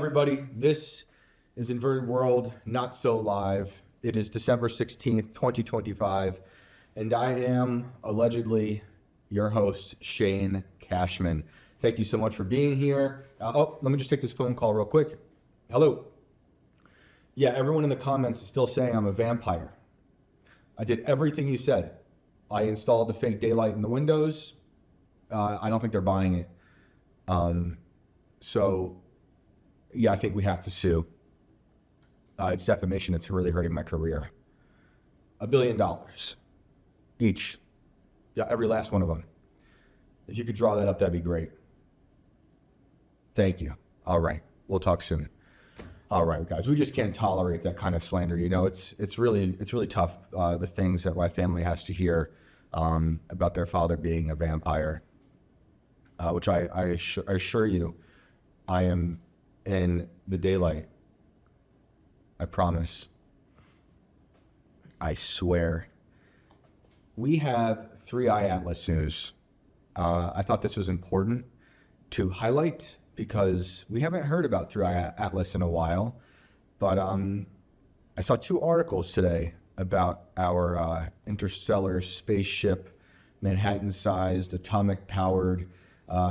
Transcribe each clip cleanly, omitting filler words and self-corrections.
everybody. This is Inverted World, Not So Live. It is December 16th, 2025, and I am allegedly your host, Shane Cashman. Thank you so much for being here. Let me just take this phone call real quick. Hello. Yeah, everyone in the comments is still saying I'm a vampire. I did everything you said. I installed the fake daylight in the windows. I don't think they're buying it. So, yeah, I think we have to sue. It's defamation. It's really hurting my career. $1 billion each. Yeah, every last one of them. If you could draw that up, that'd be great. Thank you. All right. We'll talk soon. All right, guys. We just can't tolerate that kind of slander. You know, it's really tough. The things that my family has to hear about their father being a vampire, which I assure you, I am in the daylight. I promise. I swear. We have 3i Atlas news. I thought this was important to highlight because we haven't heard about 3i Atlas in a while. But I saw 2 articles today about our interstellar spaceship, Manhattan-sized, atomic-powered,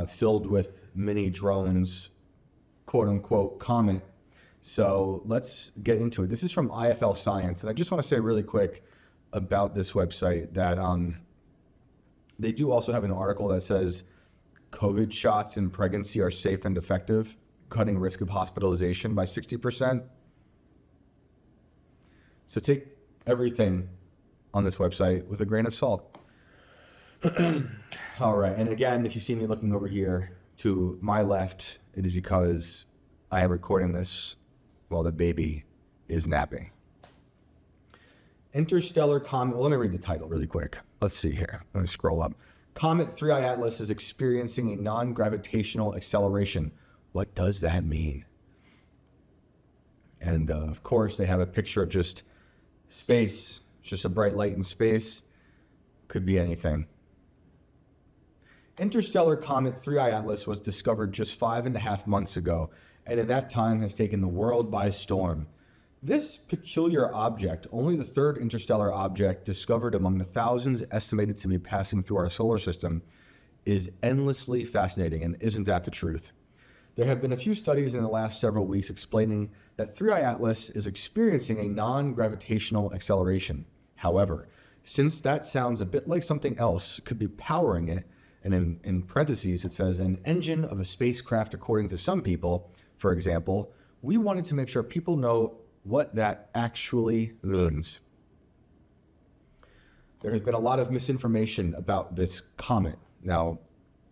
filled with mini drones, quote-unquote, comet. So let's get into it. This is from IFL Science, and I just want to say really quick about this website that they do also have an article that says COVID shots in pregnancy are safe and effective, cutting risk of hospitalization by 60%. So take everything on this website with a grain of salt. All right, and again, if you see me looking over here to my left, it is because I am recording this while the baby is napping. Interstellar Comet, well, let me read the title really quick. Let's see here. Let me scroll up. Comet 3i Atlas is experiencing a non-gravitational acceleration. What does that mean? And of course, they have a picture of just space, just a bright light in space. Could be anything. Interstellar Comet 3i Atlas was discovered just 5.5 months ago, and at that time has taken the world by storm. This peculiar object, only the 3rd interstellar object discovered among the thousands estimated to be passing through our solar system, is endlessly fascinating, and isn't that the truth? There have been a few studies in the last several weeks explaining that 3i Atlas is experiencing a non-gravitational acceleration. However, since that sounds a bit like something else could be powering it, and in parentheses it says an engine of a spacecraft according to some people, for example, we wanted to make sure people know what that actually means. There has been a lot of misinformation about this comet. Now,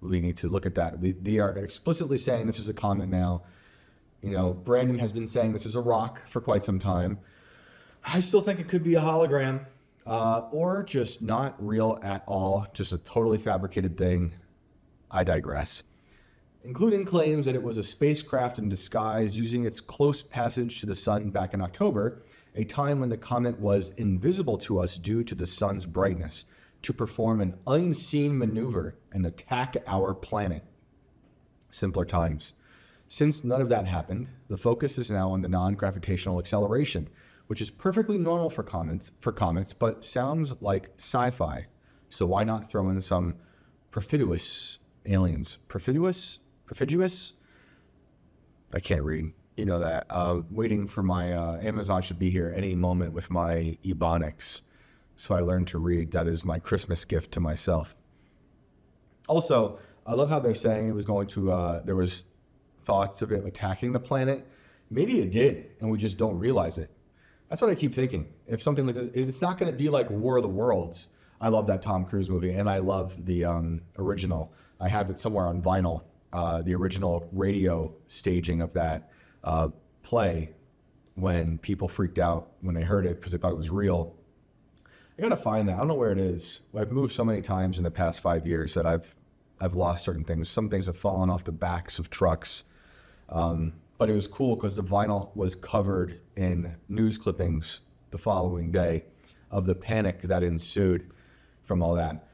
we need to look at that. They are explicitly saying this is a comet now. You know, Brandon has been saying this is a rock for quite some time. I still think it could be a hologram, or just not real at all, just a totally fabricated thing. I digress. Including claims that it was a spacecraft in disguise using its close passage to the sun back in October, a time when the comet was invisible to us due to the sun's brightness, to perform an unseen maneuver and attack our planet. Simpler times. Since none of that happened, the focus is now on the non-gravitational acceleration, which is perfectly normal for comets, but sounds like sci-fi. So why not throw in some perfidious aliens? Perfidious? I can't read. You know that. Waiting for my Amazon should be here any moment with my Ebonics. So I learned to read. That is my Christmas gift to myself. Also, I love how they're saying it was going to, there was thoughts of it attacking the planet. Maybe it did, and we just don't realize it. That's what I keep thinking. If something like this, it's not going to be like War of the Worlds. I love that Tom Cruise movie, and I love the original. I have it somewhere on vinyl. The original radio staging of that play when people freaked out when they heard it because they thought it was real. I gotta find that. I don't know where it is. I've moved so many times in the past 5 years that I've lost certain things. Some things have fallen off the backs of trucks. But it was cool because the vinyl was covered in news clippings the following day of the panic that ensued from all that.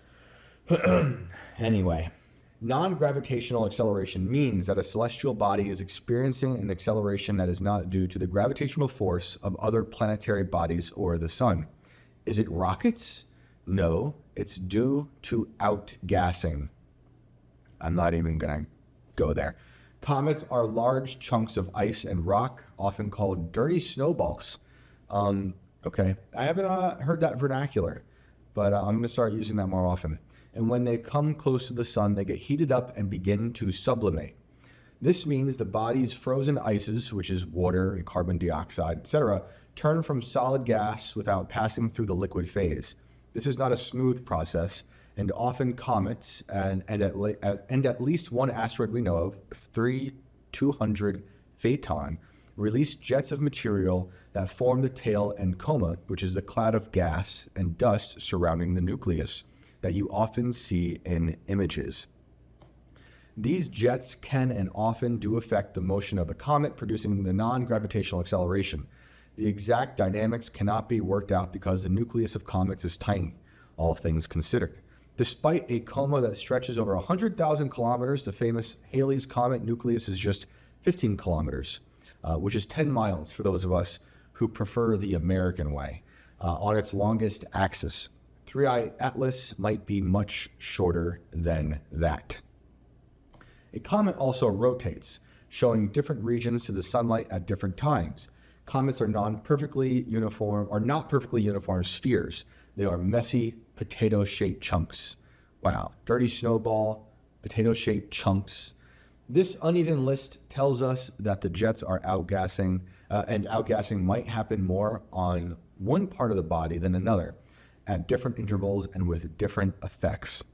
Anyway, Non-gravitational acceleration means that a celestial body is experiencing an acceleration that is not due to the gravitational force of other planetary bodies or the sun. Is it rockets? No, it's due to outgassing. I'm not even going to go there. Comets are large chunks of ice and rock, often called dirty snowballs. Okay, I haven't heard that vernacular, but I'm going to start using that more often. And when they come close to the sun, they get heated up and begin to sublimate. This means the body's frozen ices, which is water and carbon dioxide, etc., turn from solid gas without passing through the liquid phase. This is not a smooth process, and often comets and at least one asteroid we know of, 3200 Phaeton, release jets of material that form the tail and coma, which is the cloud of gas and dust surrounding the nucleus that you often see in images. These jets can and often do affect the motion of the comet, producing the non-gravitational acceleration. The exact dynamics cannot be worked out because the nucleus of comets is tiny, all things considered. Despite a coma that stretches over 100,000 kilometers, the famous Halley's Comet nucleus is just 15 kilometers, which is 10 miles for those of us who prefer the American way, on its longest axis. 3i Atlas might be much shorter than that. A comet also rotates, showing different regions to the sunlight at different times. Comets are not perfectly uniform spheres. They are messy, potato-shaped chunks. Wow, dirty snowball, potato-shaped chunks. This uneven list tells us that the jets are outgassing, and outgassing might happen more on one part of the body than another, at different intervals and with different effects.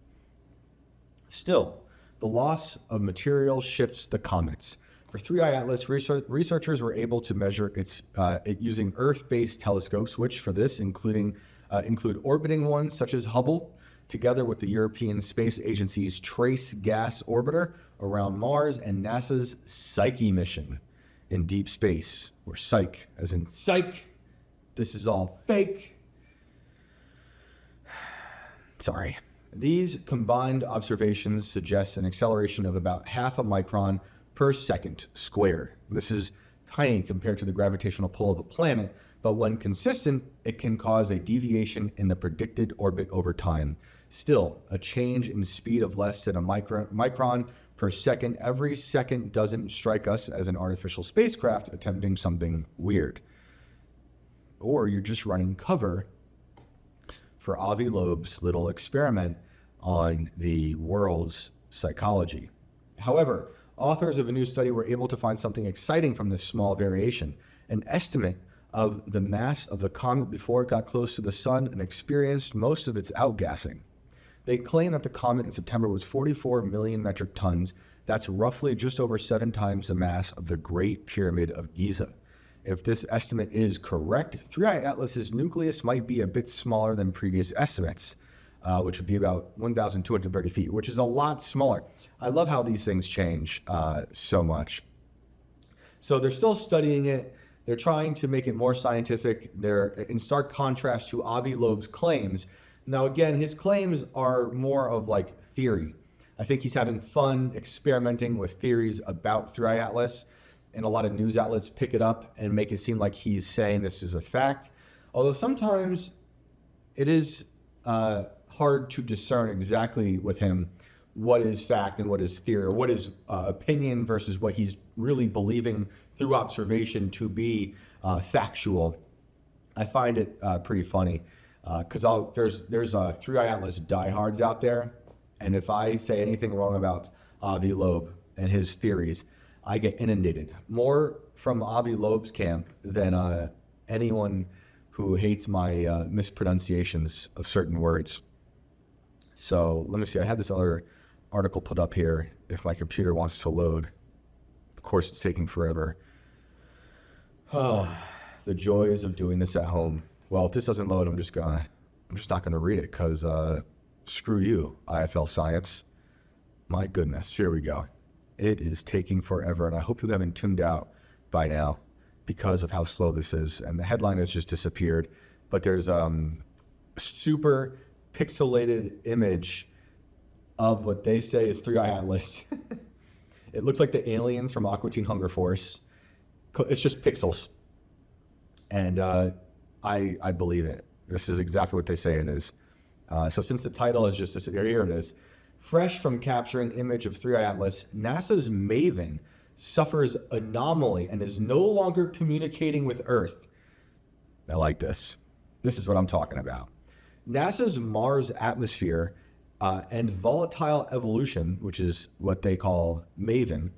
Still, the loss of material shifts the comets. For 3i Atlas, researchers were able to measure it using Earth-based telescopes, which for this include orbiting ones such as Hubble, together with the European Space Agency's Trace Gas Orbiter around Mars and NASA's Psyche mission in deep space, or psych, as in psych, this is all fake. Sorry. These combined observations suggest an acceleration of about half a micron per second squared. This is tiny compared to the gravitational pull of the planet, but when consistent, it can cause a deviation in the predicted orbit over time. Still, a change in speed of less than a micron per second every second doesn't strike us as an artificial spacecraft attempting something weird. Or you're just running cover for Avi Loeb's little experiment on the world's psychology. However, authors of a new study were able to find something exciting from this small variation, an estimate of the mass of the comet before it got close to the sun and experienced most of its outgassing. They claim that the comet in September was 44 million metric tons. That's roughly just over 7 times the mass of the Great Pyramid of Giza. If this estimate is correct, 3i Atlas's nucleus might be a bit smaller than previous estimates, which would be about 1,230 feet, which is a lot smaller. I love how these things change so much. So they're still studying it. They're trying to make it more scientific. They're in stark contrast to Avi Loeb's claims. Now, again, his claims are more of like theory. I think he's having fun experimenting with theories about 3i Atlas, and a lot of news outlets pick it up and make it seem like he's saying this is a fact. Although sometimes it is hard to discern exactly with him what is fact and what is theory, or what is opinion versus what he's really believing through observation to be factual. I find it pretty funny because there's 3i Atlas diehards out there, and if I say anything wrong about Avi Loeb and his theories, I get inundated more from Avi Loeb's camp than anyone who hates my mispronunciations of certain words. So let me see. I had this other article put up here if my computer wants to load. Of course, it's taking forever. Oh, the joys of doing this at home. Well, if this doesn't load, I'm just not gonna read it because screw you, IFL Science. My goodness, here we go. It is taking forever, and I hope you haven't tuned out by now because of how slow this is. And the headline has just disappeared, but there's a super pixelated image of what they say is Three Eye Atlas. It looks like the aliens from Aqua Teen Hunger Force. It's just pixels. And I believe it. This is exactly what they say it is. So since the title is just this, here it is. Fresh from capturing image of Three Eye Atlas, NASA's MAVEN suffers anomaly and is no longer communicating with Earth. I like this. This is what I'm talking about. NASA's Mars atmosphere and volatile evolution, which is what they call MAVEN,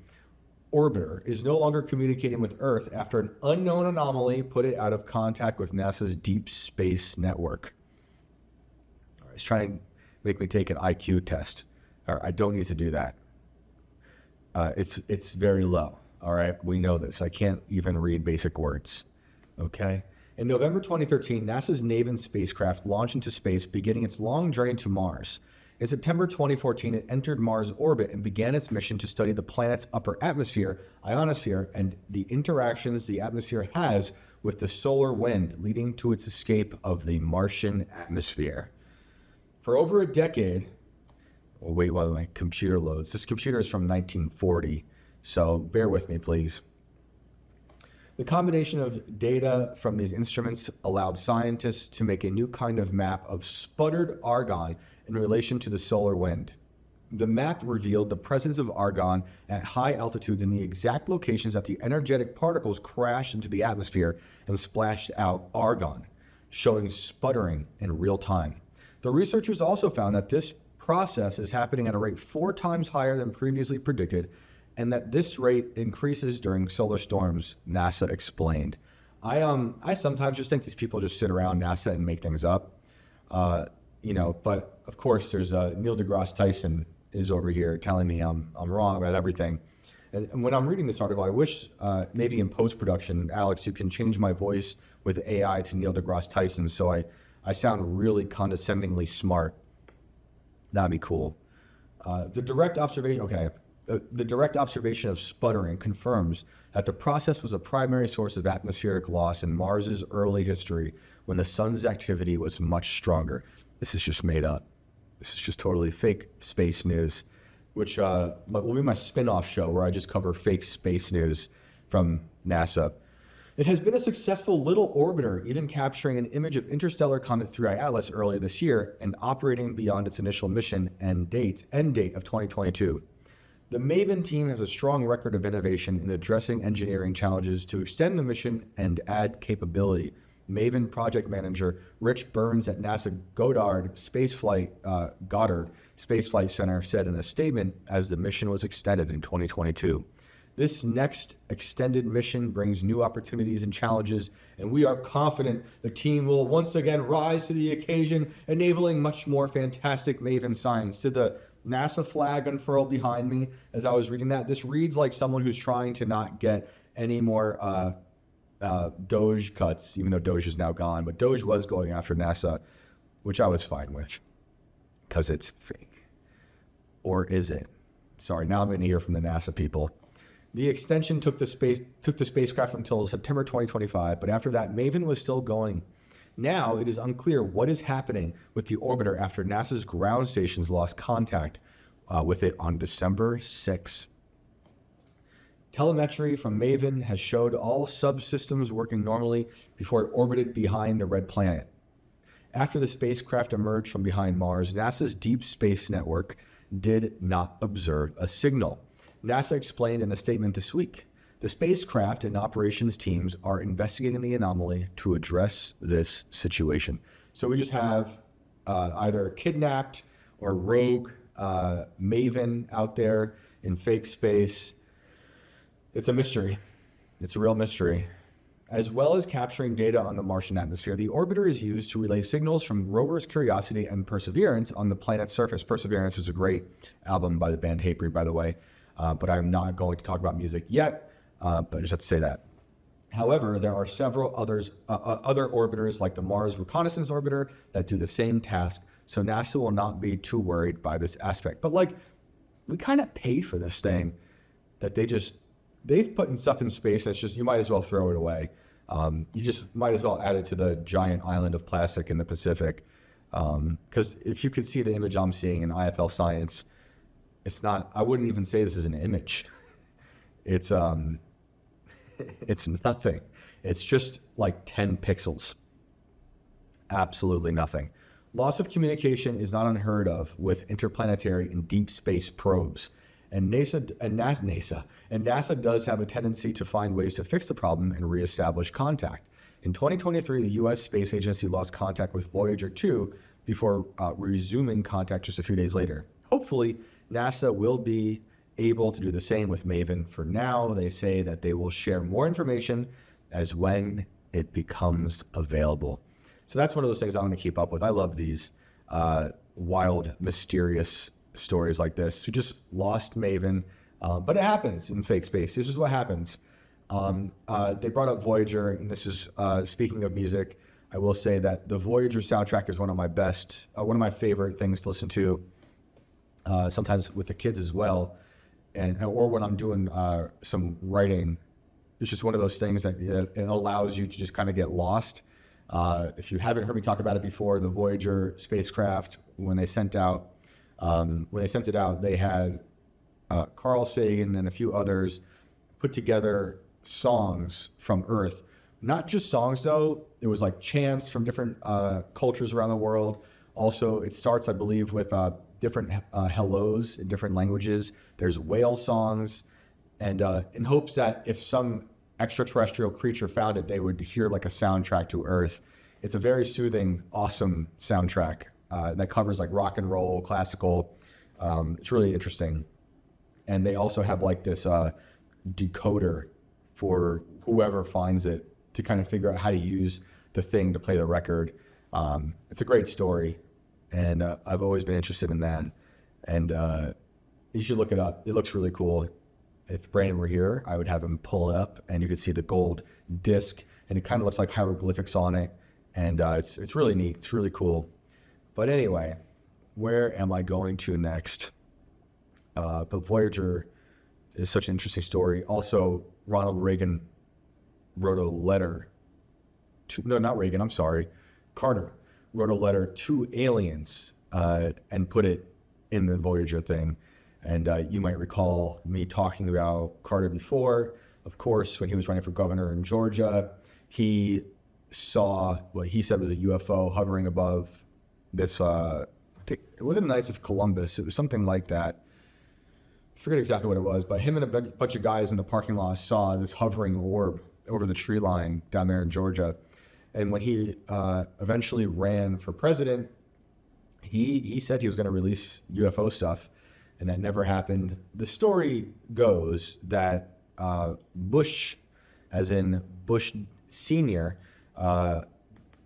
orbiter, is no longer communicating with Earth after an unknown anomaly put it out of contact with NASA's Deep Space Network. All right, it's trying to make me take an IQ test. All right, I don't need to do that. It's very low. All right, we know this. I can't even read basic words. Okay. In November 2013, NASA's MAVEN spacecraft launched into space, beginning its long journey to Mars. In September 2014, it entered Mars orbit and began its mission to study the planet's upper atmosphere, ionosphere, and the interactions the atmosphere has with the solar wind, leading to its escape of the Martian atmosphere. For over a decade, oh, wait while my computer loads. This computer is from 1940, so bear with me, please. The combination of data from these instruments allowed scientists to make a new kind of map of sputtered argon in relation to the solar wind. The map revealed the presence of argon at high altitudes in the exact locations that the energetic particles crashed into the atmosphere and splashed out argon, showing sputtering in real time. The researchers also found that this process is happening at a rate 4 times higher than previously predicted, and that this rate increases during solar storms, NASA explained. I sometimes just think these people just sit around NASA and make things up, but of course there's Neil deGrasse Tyson is over here telling me I'm wrong about everything. And when I'm reading this article, I wish maybe in post-production, Alex, you can change my voice with AI to Neil deGrasse Tyson so I sound really condescendingly smart. That'd be cool. The direct observation of sputtering confirms that the process was a primary source of atmospheric loss in Mars's early history when the sun's activity was much stronger. This is just made up. This is just totally fake space news, which will be my spin-off show where I just cover fake space news from NASA. It has been a successful little orbiter, even capturing an image of interstellar comet 3I Atlas earlier this year and operating beyond its initial mission end date of 2022. The MAVEN team has a strong record of innovation in addressing engineering challenges to extend the mission and add capability. MAVEN project manager Rich Burns at NASA Goddard Space Flight Center said in a statement as the mission was extended in 2022. This next extended mission brings new opportunities and challenges, and we are confident the team will once again rise to the occasion, enabling much more fantastic MAVEN science. To the NASA flag unfurled behind me as I was reading that. This reads like someone who's trying to not get any more Doge cuts, even though Doge is now gone. But Doge was going after NASA, which I was fine with, because it's fake. Or is it? Sorry, now I'm going to hear from the NASA people. The extension took the spacecraft until September 2025, but after that, MAVEN was still going. Now, it is unclear what is happening with the orbiter after NASA's ground stations lost contact with it on December 6. Telemetry from MAVEN has showed all subsystems working normally before it orbited behind the red planet. After the spacecraft emerged from behind Mars, NASA's Deep Space Network did not observe a signal. NASA explained in a statement this week, the spacecraft and operations teams are investigating the anomaly to address this situation. So we just have either kidnapped or rogue MAVEN out there in fake space. It's a mystery. It's a real mystery. As well as capturing data on the Martian atmosphere, the orbiter is used to relay signals from rovers Curiosity and Perseverance on the planet's surface. Perseverance is a great album by the band Hatebreed, by the way, but I'm not going to talk about music yet. But I just have to say that. However, there are several other orbiters like the Mars Reconnaissance Orbiter that do the same task, so NASA will not be too worried by this aspect. But we kind of paid for this thing that they've put stuff in space, and it's just, you might as well throw it away. You just might as well add it to the giant island of plastic in the Pacific. Because if you could see the image I'm seeing in IFL Science, It's not, I wouldn't even say this is an image. It's it's nothing. It's just like 10 pixels. Absolutely nothing. Loss of communication is not unheard of with interplanetary and deep space probes. And NASA does have a tendency to find ways to fix the problem and reestablish contact. In 2023, the U.S. Space Agency lost contact with Voyager 2 before resuming contact just a few days later. Hopefully, NASA will be able to do the same with Maven. For now, they say that they will share more information as when it becomes available. So that's one of those things I'm going to keep up with. I love these wild, mysterious stories like this. We just lost Maven, but it happens in fake space. This is what happens. They brought up Voyager, and this is speaking of music. I will say that the Voyager soundtrack is one of my favorite things to listen to. Sometimes with the kids as well, or when I'm doing some writing. It's just one of those things that it allows you to just kind of get lost. If you haven't heard me talk about it before, the Voyager spacecraft, when they sent it out, they had Carl Sagan and a few others put together songs from Earth. Not just songs though, it was like chants from different cultures around the world. Also, it starts, I believe, with different hellos in different languages. There's whale songs, and in hopes that if some extraterrestrial creature found it, they would hear like a soundtrack to Earth. It's a very soothing, awesome soundtrack that covers like rock and roll, classical. It's really interesting. And they also have like this decoder for whoever finds it to kind of figure out how to use the thing to play the record. It's a great story, and I've always been interested in that. And you should look it up. It looks really cool. If Brandon were here, I would have him pull it up, and you could see the gold disc, and it kind of looks like hieroglyphics on it. And it's really neat. It's really cool. But anyway, where am I going to next? But Voyager is such an interesting story. Also, Ronald Reagan wrote a letter to, no, not Reagan, I'm sorry. Carter wrote a letter to aliens and put it in the Voyager thing. And you might recall me talking about Carter before. Of course, when he was running for governor in Georgia, he saw what he said was a UFO hovering above this, it wasn't the Knights of Columbus, it was something like that. I forget exactly what it was, but him and a bunch of guys in the parking lot saw this hovering orb over the tree line down there in Georgia. And when he eventually ran for president, he said he was going to release UFO stuff, and that never happened. The story goes that Bush, as in Bush Sr.,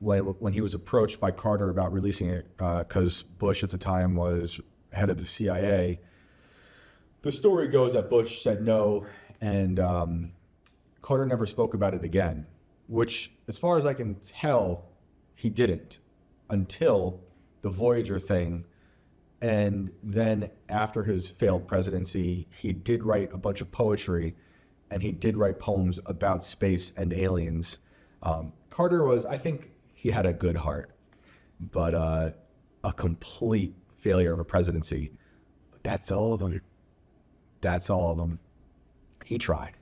when he was approached by Carter about releasing it, because Bush at the time was head of the CIA, the story goes that Bush said no, and Carter never spoke about it again, which, as far as I can tell, he didn't until the Voyager thing. And then after his failed presidency, he did write a bunch of poetry, and he did write poems about space and aliens. Carter was, I think he had a good heart, but a complete failure of a presidency. That's all of them. That's all of them. He tried.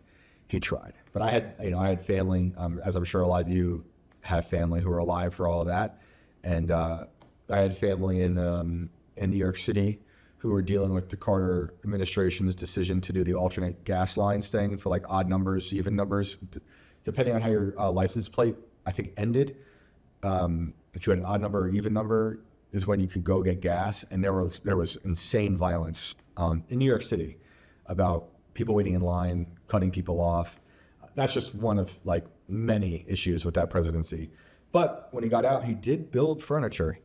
But I had family, as I'm sure a lot of you have family who are alive for all of that. And I had family in New York City who were dealing with the Carter administration's decision to do the alternate gas lines thing for like odd numbers, even numbers, depending on how your license plate, I think, ended. If you had an odd number or even number is when you could go get gas. And there was insane violence in New York City about people waiting in line, cutting people off. That's just one of like many issues with that presidency. But when he got out, he did build furniture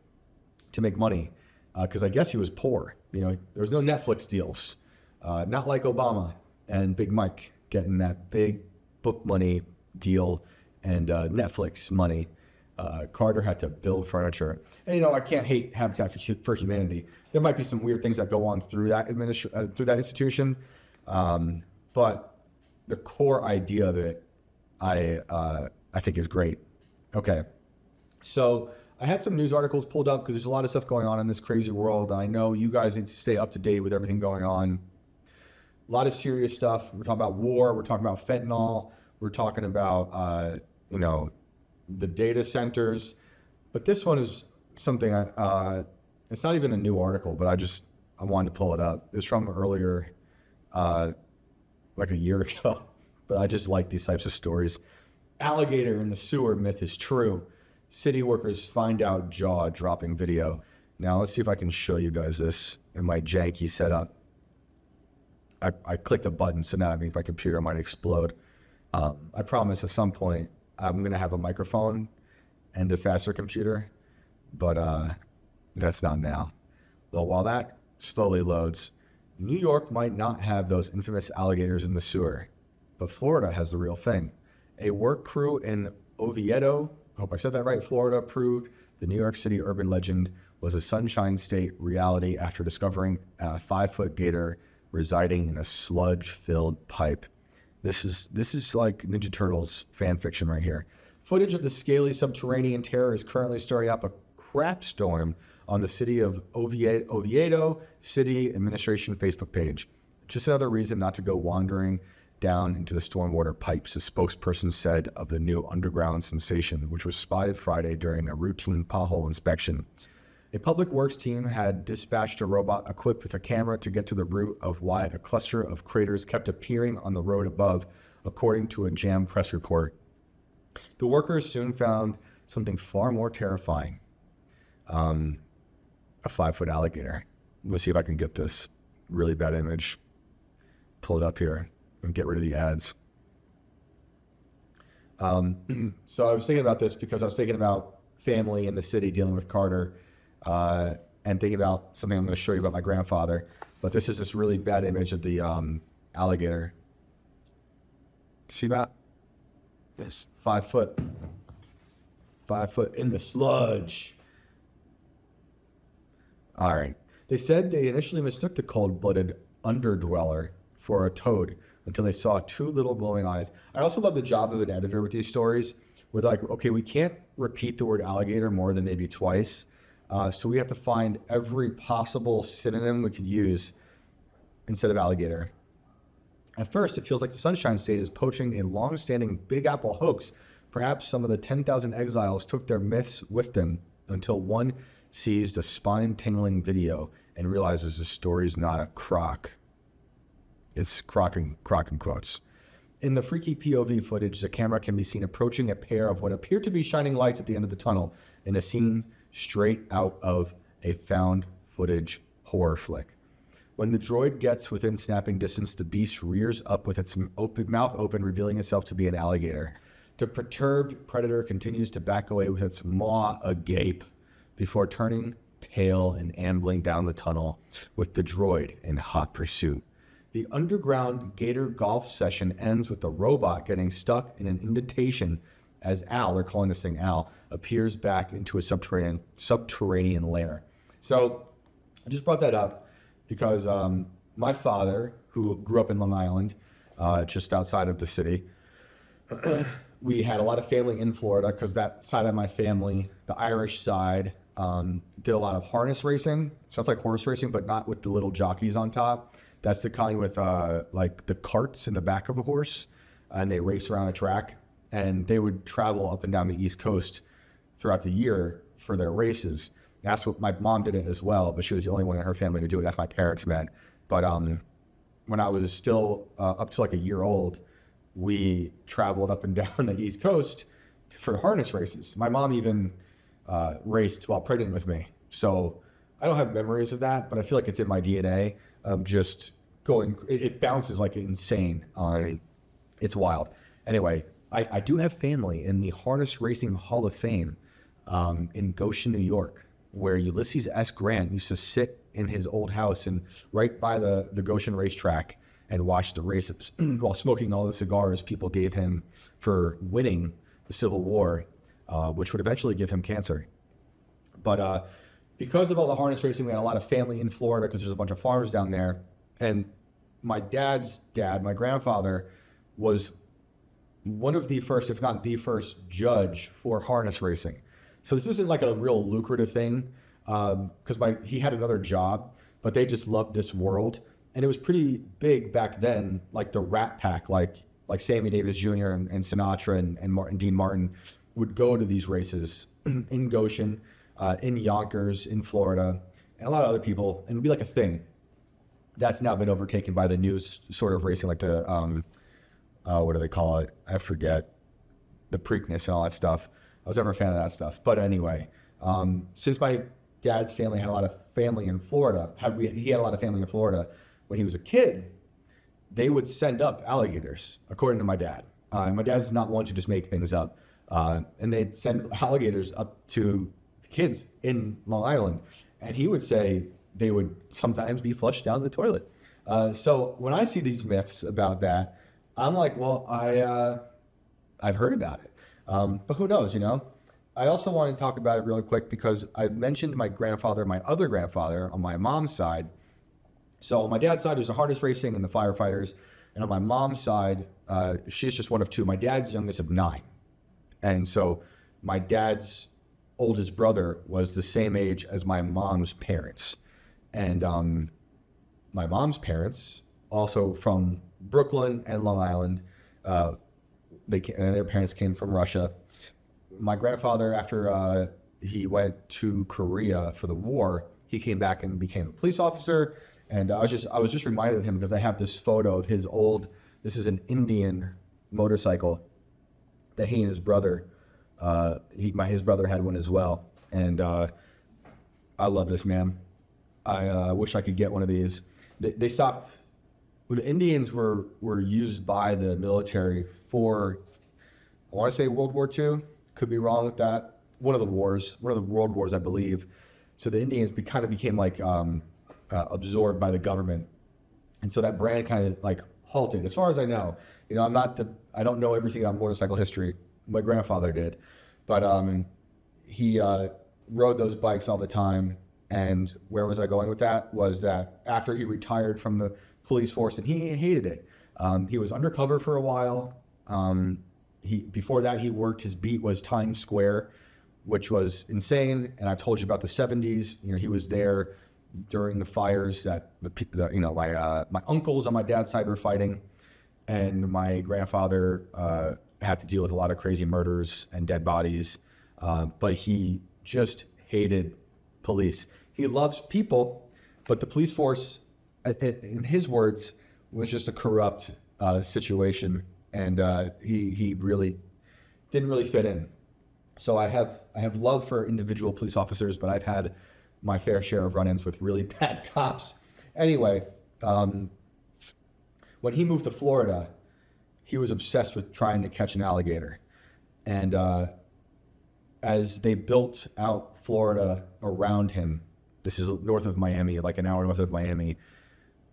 to make money, because I guess he was poor. There was no Netflix deals, not like Obama and Big Mike getting that big book money deal and Netflix money. Carter had to build furniture. And I can't hate Habitat for Humanity. There might be some weird things that go on through that through that institution, but the core idea of it, I think, is great. Okay, so I had some news articles pulled up because there's a lot of stuff going on in this crazy world. I know you guys need to stay up to date with everything going on. A lot of serious stuff. We're talking about war. We're talking about fentanyl. We're talking about, the data centers. But this one is something, it's not even a new article, but I wanted to pull it up. It's from earlier, like a year ago. But I just like these types of stories. Alligator in the sewer myth is true. City workers find out jaw-dropping video. Now, let's see if I can show you guys this in my janky setup. I clicked a button, so now that means my computer might explode. I promise at some point I'm going to have a microphone and a faster computer, but that's not now. Well, while that slowly loads, New York might not have those infamous alligators in the sewer, but Florida has the real thing. A work crew in Oviedo, I hope I said that right, Florida, proved the New York City urban legend was a Sunshine State reality after discovering a 5-foot gator residing in a sludge-filled pipe. This is like Ninja Turtles fan fiction right here. Footage of the scaly subterranean terror is currently stirring up a crap storm on the city of Oviedo City Administration Facebook page. Just another reason not to go wandering down into the stormwater pipes, a spokesperson said of the new underground sensation, which was spotted Friday during a routine pothole inspection. A public works team had dispatched a robot equipped with a camera to get to the root of why a cluster of craters kept appearing on the road above, according to a Jam press report. The workers soon found something far more terrifying. A 5-foot alligator. Let me see if I can get this really bad image. Pull it up here and get rid of the ads. So I was thinking about this because I was thinking about family in the city dealing with Carter, and thinking about something I'm going to show you about my grandfather. But this is this really bad image of the alligator. See that? Yes, 5 foot. 5 foot in the sludge. All right. They said they initially mistook the cold-blooded underdweller for a toad until they saw 2 little glowing eyes. I also love the job of an editor with these stories. We're like, okay, we can't repeat the word alligator more than maybe twice. So we have to find every possible synonym we could use instead of alligator. At first, it feels like the Sunshine State is poaching a long-standing Big Apple hoax. Perhaps some of the 10,000 exiles took their myths with them until one sees the spine-tingling video and realizes the story's not a crock. It's crock in quotes. In the freaky POV footage, the camera can be seen approaching a pair of what appear to be shining lights at the end of the tunnel in a scene straight out of a found footage horror flick. When the droid gets within snapping distance, the beast rears up with its mouth open, revealing itself to be an alligator. The perturbed predator continues to back away with its maw agape before turning tail and ambling down the tunnel with the droid in hot pursuit. The underground gator golf session ends with the robot getting stuck in an indentation as Al, they're calling this thing Al, appears back into a subterranean lair. So I just brought that up because my father, who grew up in Long Island, just outside of the city, we had a lot of family in Florida because that side of my family, the Irish side, did a lot of harness racing. Sounds like horse racing, but not with the little jockeys on top. That's the kind with like the carts in the back of a horse, and they race around a track. And they would travel up and down the East Coast throughout the year for their races. That's what my mom did it as well, but she was the only one in her family to do it. That's my parents met. But when I was still up to like a year old, we traveled up and down the East Coast for harness races. My mom even raced while pregnant with me. So I don't have memories of that, but I feel like it's in my DNA of just going. It bounces like insane. It's wild. Anyway, I do have family in the Harness Racing Hall of Fame in Goshen, New York, where Ulysses S. Grant used to sit in his old house and right by the Goshen racetrack and watch the races while smoking all the cigars people gave him for winning the Civil War, which would eventually give him cancer. But because of all the harness racing, we had a lot of family in Florida because there's a bunch of farms down there. And my dad's dad, my grandfather, was one of the first, if not the first, judge for harness racing. So this isn't like a real lucrative thing, because he had another job, but they just loved this world. And it was pretty big back then, like the Rat Pack, like Sammy Davis Jr. and Sinatra and Dean Martin would go to these races in Goshen, in Yonkers, in Florida, and a lot of other people, and it would be like a thing. That's now been overtaken by the news sort of racing, like the, what do they call it? I forget. The Preakness and all that stuff. I was never a fan of that stuff. But anyway, since my dad's family had a lot of family in Florida, he had a lot of family in Florida when he was a kid, they would send up alligators, according to my dad. My dad's not one to just make things up. And they'd send alligators up to kids in Long Island. And he would say they would sometimes be flushed down the toilet. So when I see these myths about that, I'm like, well, I've heard about it. But who knows, you know? I also want to talk about it really quick because I mentioned my other grandfather on my mom's side. So on my dad's side, there's the harness racing and the firefighters. And on my mom's side, she's just one of two. My dad's youngest of 9. And so my dad's oldest brother was the same age as my mom's parents. And my mom's also from Brooklyn and Long Island. Their parents came from Russia. My grandfather, after he went to Korea for the war, he came back and became a police officer. And I was just reminded of him because I have this photo of this is an Indian motorcycle that he and his brother, his brother had one as well. And I love this man. I wish I could get one of these. They stopped. The Indians were used by the military for, I want to say World War II. Could be wrong with that. One of the world wars, I believe. So the Indians kind of became like absorbed by the government, and so that brand kind of like halted. As far as I know, you know, I don't know everything about motorcycle history. My grandfather did, but he rode those bikes all the time. And where was I going with that? Was that after he retired from the police force, and he hated it. He was undercover for a while. Before that, his beat was Times Square, which was insane. And I told you about the 70s. You know, he was there during the fires that my uncles on my dad's side were fighting, and my grandfather had to deal with a lot of crazy murders and dead bodies. But he just hated police. He loves people, but the police force, in his words, was just a corrupt situation, and he really didn't really fit in. So I have love for individual police officers, but I've had my fair share of run-ins with really bad cops. Anyway, when he moved to Florida, he was obsessed with trying to catch an alligator, and as they built out Florida around him, this is north of Miami, like an hour north of Miami,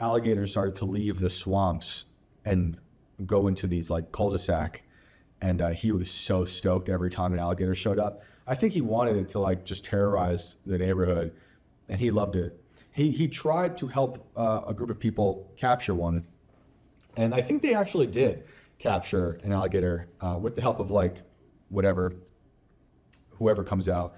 alligators started to leave the swamps and go into these like cul-de-sac. And he was so stoked every time an alligator showed up. I think he wanted it to like just terrorize the neighborhood, and he loved it. He tried to help a group of people capture one, and I think they actually did capture an alligator with the help of like whoever comes out,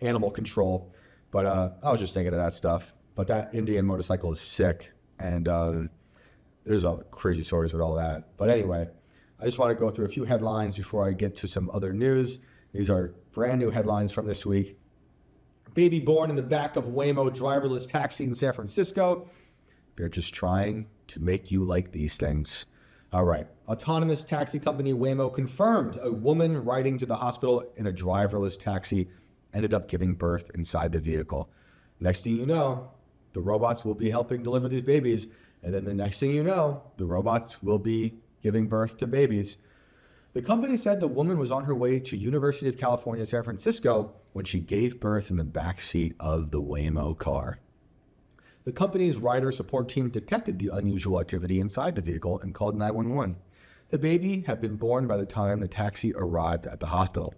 animal control. But I was just thinking of that stuff. But that Indian motorcycle is sick, and there's all crazy stories with all that. But anyway, I just want to go through a few headlines before I get to some other news. These are brand new headlines from this week. Baby born in the back of Waymo driverless taxi in San Francisco. They're just trying to make you like these things. All right. Autonomous taxi company Waymo confirmed a woman riding to the hospital in a driverless taxi ended up giving birth inside the vehicle. Next thing you know, the robots will be helping deliver these babies. And then the next thing you know, the robots will be giving birth to babies. The company said the woman was on her way to University of California, San Francisco when she gave birth in the back seat of the Waymo car. The company's rider support team detected the unusual activity inside the vehicle and called 911. The baby had been born by the time the taxi arrived at the hospital.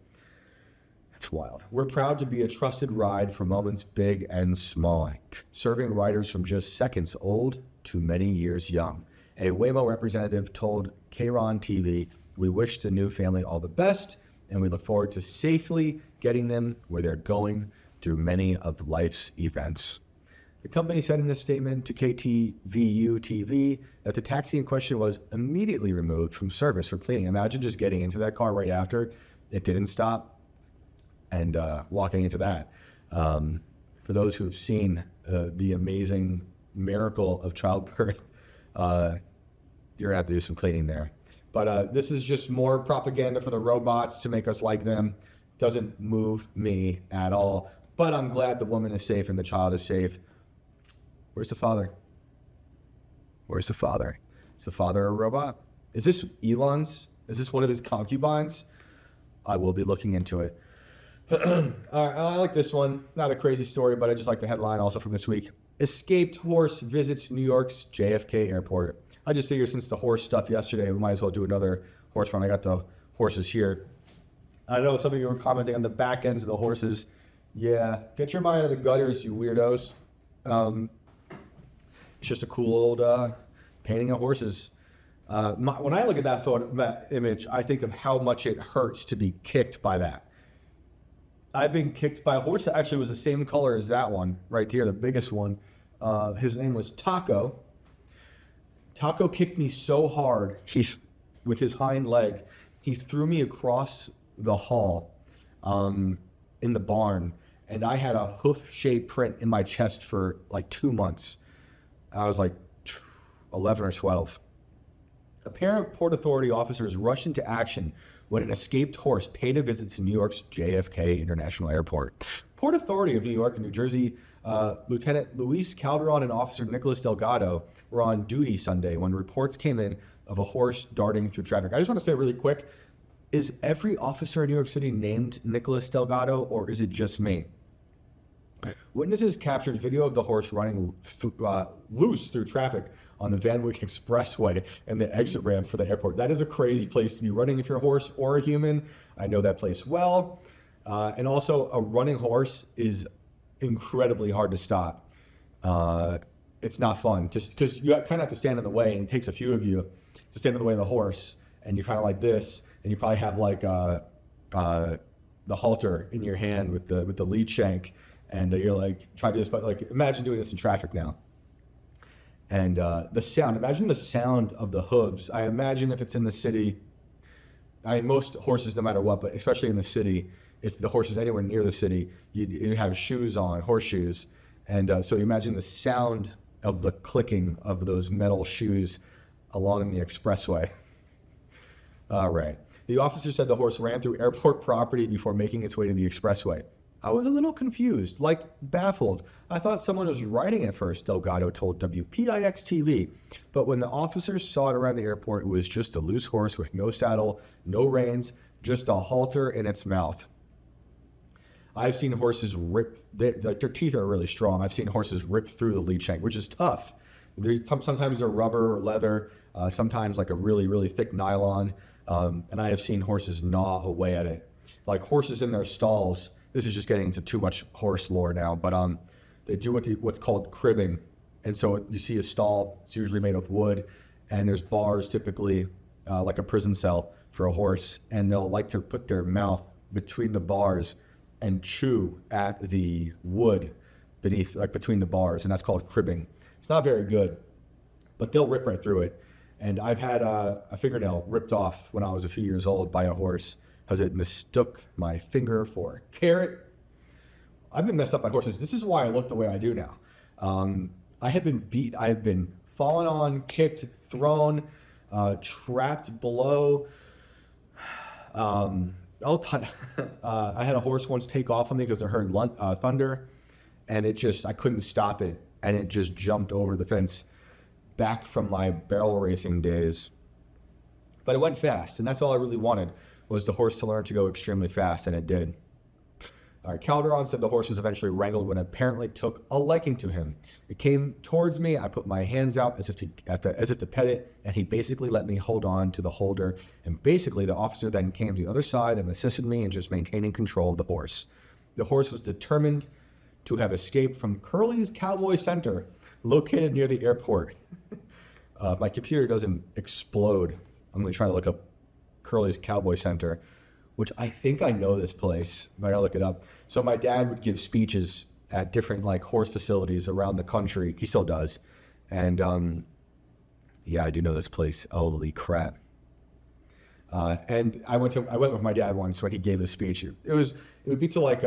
That's wild. We're proud to be a trusted ride for moments big and small, serving riders from just seconds old to many years young. A Waymo representative told Kron TV, "We wish the new family all the best and we look forward to safely getting them where they're going through many of life's events. The company said in a statement to KTVU TV that the taxi in question was immediately removed from service for cleaning. Imagine just getting into that car right after it didn't stop and walking into that. For those who've seen the amazing miracle of childbirth, you're gonna have to do some cleaning there. But this is just more propaganda for the robots to make us like them. Doesn't move me at all. But I'm glad the woman is safe and the child is safe. Where's the father? Where's the father? Is the father a robot? Is this Elon's? Is this one of his concubines? I will be looking into it. All right, I like this one. Not a crazy story, but I just like the headline also from this week. Escaped horse visits New York's JFK airport. I just figured since the horse stuff yesterday, we might as well do another horse run. I got the horses here. I know some of you were commenting on the back ends of the horses. Yeah, get your mind out of the gutters, you weirdos. It's just a cool old painting of horses. When I look at that image, I think of how much it hurts to be kicked by that. I've been kicked by a horse that actually was the same color as that one right here, the biggest one. His name was Taco. Taco kicked me so hard with his hind leg. He threw me across the hall in the barn, and I had a hoof-shaped print in my chest for like 2 months. I was like 11 or 12. A pair of Port Authority officers rushed into action when an escaped horse paid a visit to New York's JFK International Airport. Port Authority of New York and New Jersey, Lieutenant Luis Calderon and Officer Nicholas Delgado were on duty Sunday when reports came in of a horse darting through traffic. I just want to say really quick, is every officer in New York City named Nicholas Delgado, or is it just me? Witnesses captured video of the horse running loose through traffic on the Van Wyck Expressway and the exit ramp for the airport. That is a crazy place to be running if you're a horse or a human. I know that place well. And also, a running horse is incredibly hard to stop. It's not fun, just because you kind of have to stand in the way, and it takes a few of you to stand in the way of the horse, and you're kind of like this, and you probably have like the halter in your hand with the lead shank. And you're like, try to do this, but like, imagine doing this in traffic now. And the sound, imagine the sound of the hooves. I imagine if it's in the city, I mean, most horses, no matter what, but especially in the city, if the horse is anywhere near the city, you have shoes on, horseshoes. And so you imagine the sound of the clicking of those metal shoes along the expressway. All right. The officer said the horse ran through airport property before making its way to the expressway. I was a little confused, like baffled. I thought someone was riding it first, Delgado told WPIX-TV. But when the officers saw it around the airport, it was just a loose horse with no saddle, no reins, just a halter in its mouth. I've seen horses rip, their teeth are really strong. I've seen horses rip through the lead shank, which is tough. Sometimes they're rubber or leather, sometimes like a really, really thick nylon. And I have seen horses gnaw away at it. Like horses in their stalls. This is just getting into too much horse lore now, but they do what's called cribbing. And so you see a stall, it's usually made of wood, and there's bars typically, like a prison cell for a horse, and they'll like to put their mouth between the bars and chew at the wood beneath, like between the bars, and that's called cribbing. It's not very good, but they'll rip right through it. And I've had a fingernail ripped off when I was a few years old by a horse, because it mistook my finger for a carrot. I've been messed up by horses. This is why I look the way I do now. I have been beat. I have been fallen on, kicked, thrown, trapped below. I had a horse once take off on me because I heard thunder, and I couldn't stop it, and it just jumped over the fence back from my barrel racing days. But it went fast, and that's all I really wanted, was the horse to learn to go extremely fast, and it did. All right, Calderon said the horse was eventually wrangled when it apparently took a liking to him. It came towards me, I put my hands out as if to pet it, and he basically let me hold on to the holder, and basically the officer then came to the other side and assisted me in just maintaining control of the horse. The horse was determined to have escaped from Curly's Cowboy Center, located near the airport. My computer doesn't explode. I'm going to try to look up Curly's Cowboy Center. which I think I know this place. I gotta look it up. So my dad would give speeches at different like horse facilities around the country. He still does. And yeah, I do know this place. Holy crap. And I went with my dad once when he gave the speech. It would be to like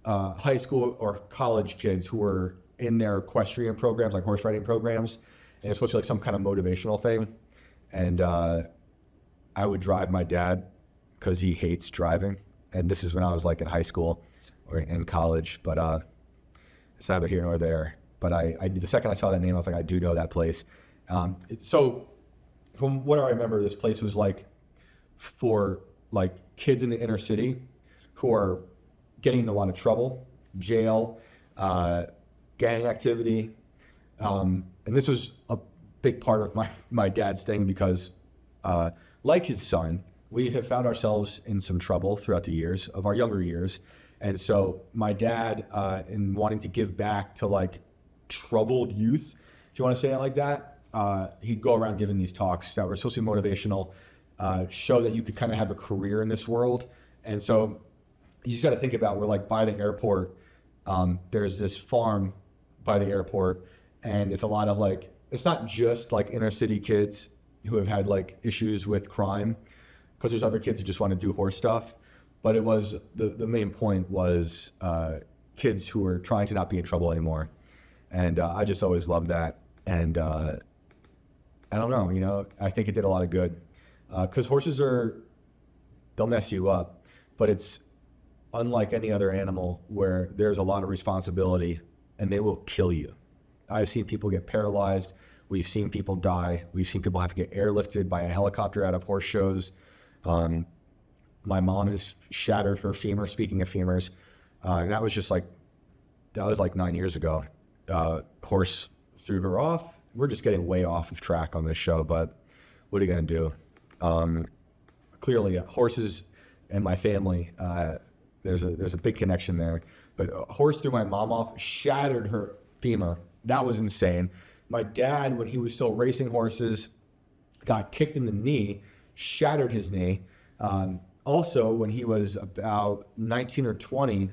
high school or college kids who were in their equestrian programs, like horse riding programs, and it's supposed to be like some kind of motivational thing. And I would drive my dad because he hates driving. And this is when I was like in high school or in college, but it's neither here nor there. But I the second I saw that name, I was like, I do know that place. So from what I remember, this place was like for like kids in the inner city who are getting in a lot of trouble, jail, gang activity. And this was a big part of my dad's thing because like his son, we have found ourselves in some trouble throughout the years of our younger years. And so my dad, in wanting to give back to like troubled youth, if you want to say it like that, he'd go around giving these talks that were supposed to be motivational, show that you could kind of have a career in this world. And so you just got to think about, we're like by the airport, there's this farm by the airport, and it's a lot of like, it's not just like inner city kids who have had like issues with crime, because there's other kids who just want to do horse stuff. But it was, the main point was kids who were trying to not be in trouble anymore. And I just always loved that. And I don't know, you know, I think it did a lot of good. Because horses they'll mess you up, but it's unlike any other animal where there's a lot of responsibility and they will kill you. I've seen people get paralyzed. We've seen people die. We've seen people have to get airlifted by a helicopter out of horse shows. My mom has shattered her femur, speaking of femurs. And that was like 9 years ago. Horse threw her off. We're just getting way off of track on this show, but what are you going to do? Clearly, horses and my family, there's a big connection there. But a horse threw my mom off, shattered her femur. That was insane. My dad, when he was still racing horses, got kicked in the knee, shattered his knee. Also, when he was about 19 or 20,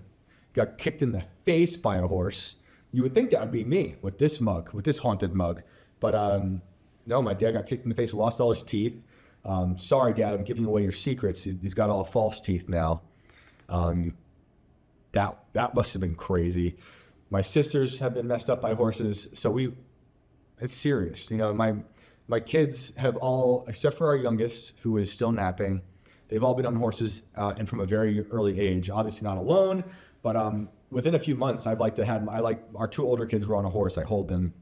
got kicked in the face by a horse. You would think that would be me with this haunted mug. But no, my dad got kicked in the face, lost all his teeth. Sorry, Dad, I'm giving away your secrets. He's got all false teeth now. That must have been crazy. My sisters have been messed up by horses, so it's serious. You know, my kids have all, except for our youngest, who is still napping, they've all been on horses and from a very early age. Obviously not alone, but within a few months, I like our two older kids were on a horse. I hold them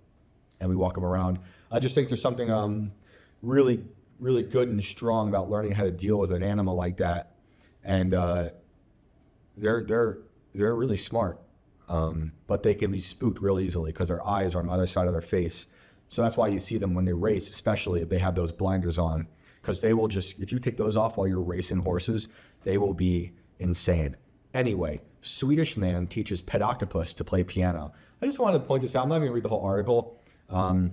and we walk them around. I just think there's something really, really good and strong about learning how to deal with an animal like that. And they're really smart, but they can be spooked real easily because their eyes are on the other side of their face. So that's why you see them when they race, especially if they have those blinders on, because they will just, if you take those off while you're racing horses, they will be insane. Anyway, Swedish man teaches pet octopus to play piano. I just wanted to point this out. I'm not going to read the whole article. I'll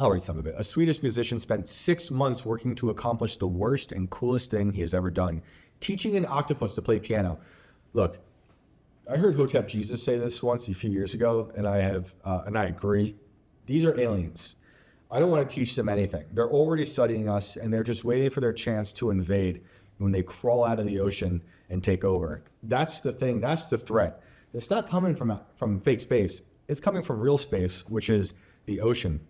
read some of it. A Swedish musician spent 6 months working to accomplish the worst and coolest thing he has ever done, teaching an octopus to play piano. Look, I heard Hotep Jesus say this once a few years ago, and I agree. These are aliens. I don't want to teach them anything. They're already studying us, and they're just waiting for their chance to invade when they crawl out of the ocean and take over. That's the thing. That's the threat. It's not coming from fake space. It's coming from real space, which is the ocean.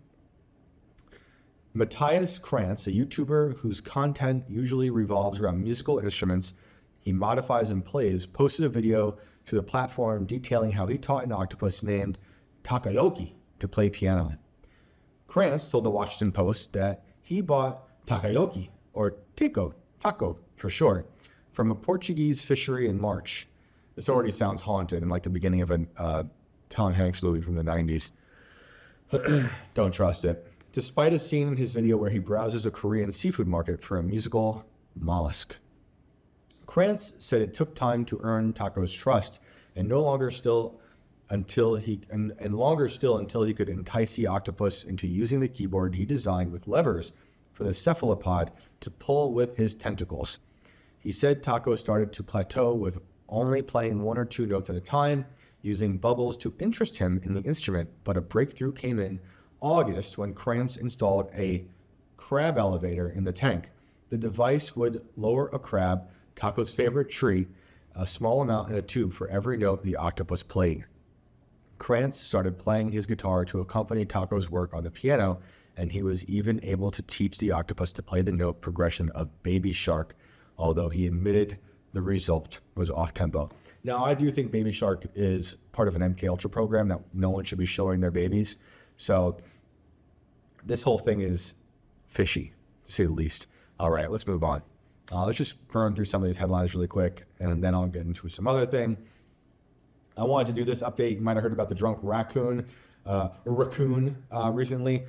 Matthias Krantz, a YouTuber whose content usually revolves around musical instruments he modifies and plays, posted a video to the platform detailing how he taught an octopus named Takayoki to play piano. Krantz told the Washington Post that he bought Takayoki, or taco for short, from a Portuguese fishery in March. This already sounds haunted and like the beginning of a Tom Hanks movie from the 90s. Don't trust it. Despite a scene in his video where he browses a Korean seafood market for a musical mollusk. Krantz said it took time to earn Taco's trust, and longer still until he could entice the octopus into using the keyboard he designed with levers for the cephalopod to pull with his tentacles. He said Taco started to plateau with only playing 1 or 2 notes at a time, using bubbles to interest him in the instrument, but a breakthrough came in August when Krantz installed a crab elevator in the tank. The device would lower a crab, Taco's favorite treat, a small amount in a tube for every note the octopus played. Krantz started playing his guitar to accompany Taco's work on the piano, and he was even able to teach the octopus to play the note progression of Baby Shark, although he admitted the result was off-tempo. Now, I do think Baby Shark is part of an MK Ultra program that no one should be showing their babies. So this whole thing is fishy, to say the least. All right, let's move on. Let's just burn through some of these headlines really quick, and then I'll get into some other thing. I wanted to do this update. You might have heard about the drunk raccoon recently.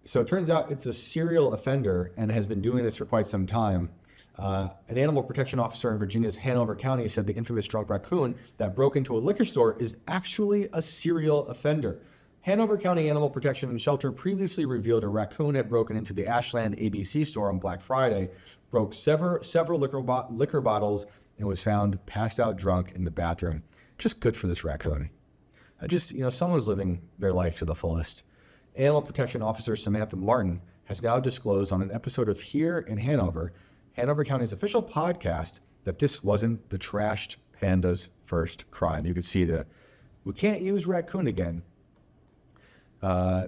So it turns out it's a serial offender and has been doing this for quite some time. An animal protection officer in Virginia's Hanover County said the infamous drunk raccoon that broke into a liquor store is actually a serial offender. Hanover County Animal Protection and Shelter previously revealed a raccoon had broken into the Ashland ABC store on Black Friday, broke several liquor bottles, and was found passed out drunk in the bathroom. Just good for this raccoon. Someone's living their life to the fullest. Animal Protection Officer Samantha Martin has now disclosed on an episode of Here in Hanover County's official podcast, that this wasn't the trashed panda's first crime. You can see we can't use raccoon again.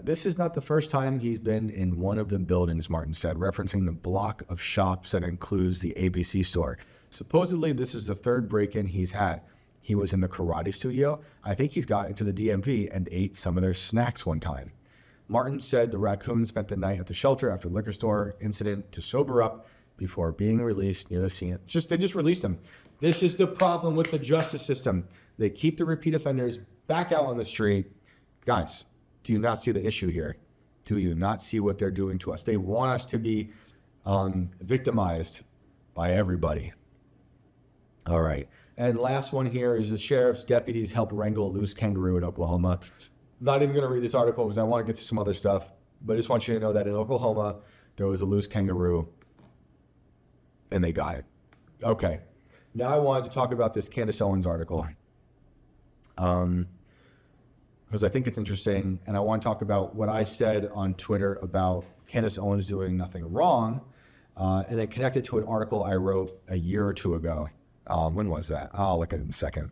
This is not the first time he's been in one of the buildings, Martin said, referencing the block of shops that includes the ABC store. Supposedly, this is the third break-in he's had. He was in the karate studio. I think he's got into the DMV and ate some of their snacks one time. Martin said the raccoon spent the night at the shelter after the liquor store incident to sober up before being released near the scene. They just released him. This is the problem with the justice system. They keep the repeat offenders back out on the street. Guys, do you not see the issue here? Do you not see what they're doing to us? They want us to be victimized by everybody. All right. And last one here is the sheriff's deputies help wrangle a loose kangaroo in Oklahoma. Not even going to read this article because I want to get to some other stuff, but I just want you to know that in Oklahoma, there was a loose kangaroo and they got it. Okay. Now I wanted to talk about this Candace Owens article. Because I think it's interesting, and I want to talk about what I said on Twitter about Candace Owens doing nothing wrong, and then connect it to an article I wrote a year or two ago. When was that? I'll look at it in a second.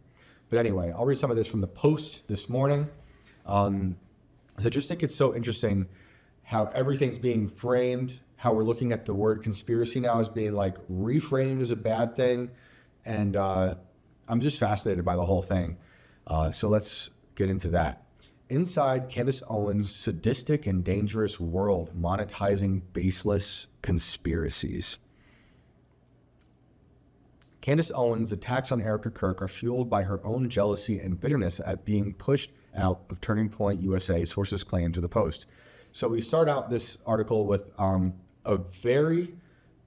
But anyway, I'll read some of this from the Post this morning. So I just think it's so interesting how everything's being framed, how we're looking at the word conspiracy now as being like reframed as a bad thing. And I'm just fascinated by the whole thing. So let's get into that. Inside Candace Owens' sadistic and dangerous world, monetizing baseless conspiracies. Candace Owens' attacks on Erica Kirk are fueled by her own jealousy and bitterness at being pushed out of Turning Point USA, sources claim to the Post. So we start out this article with a very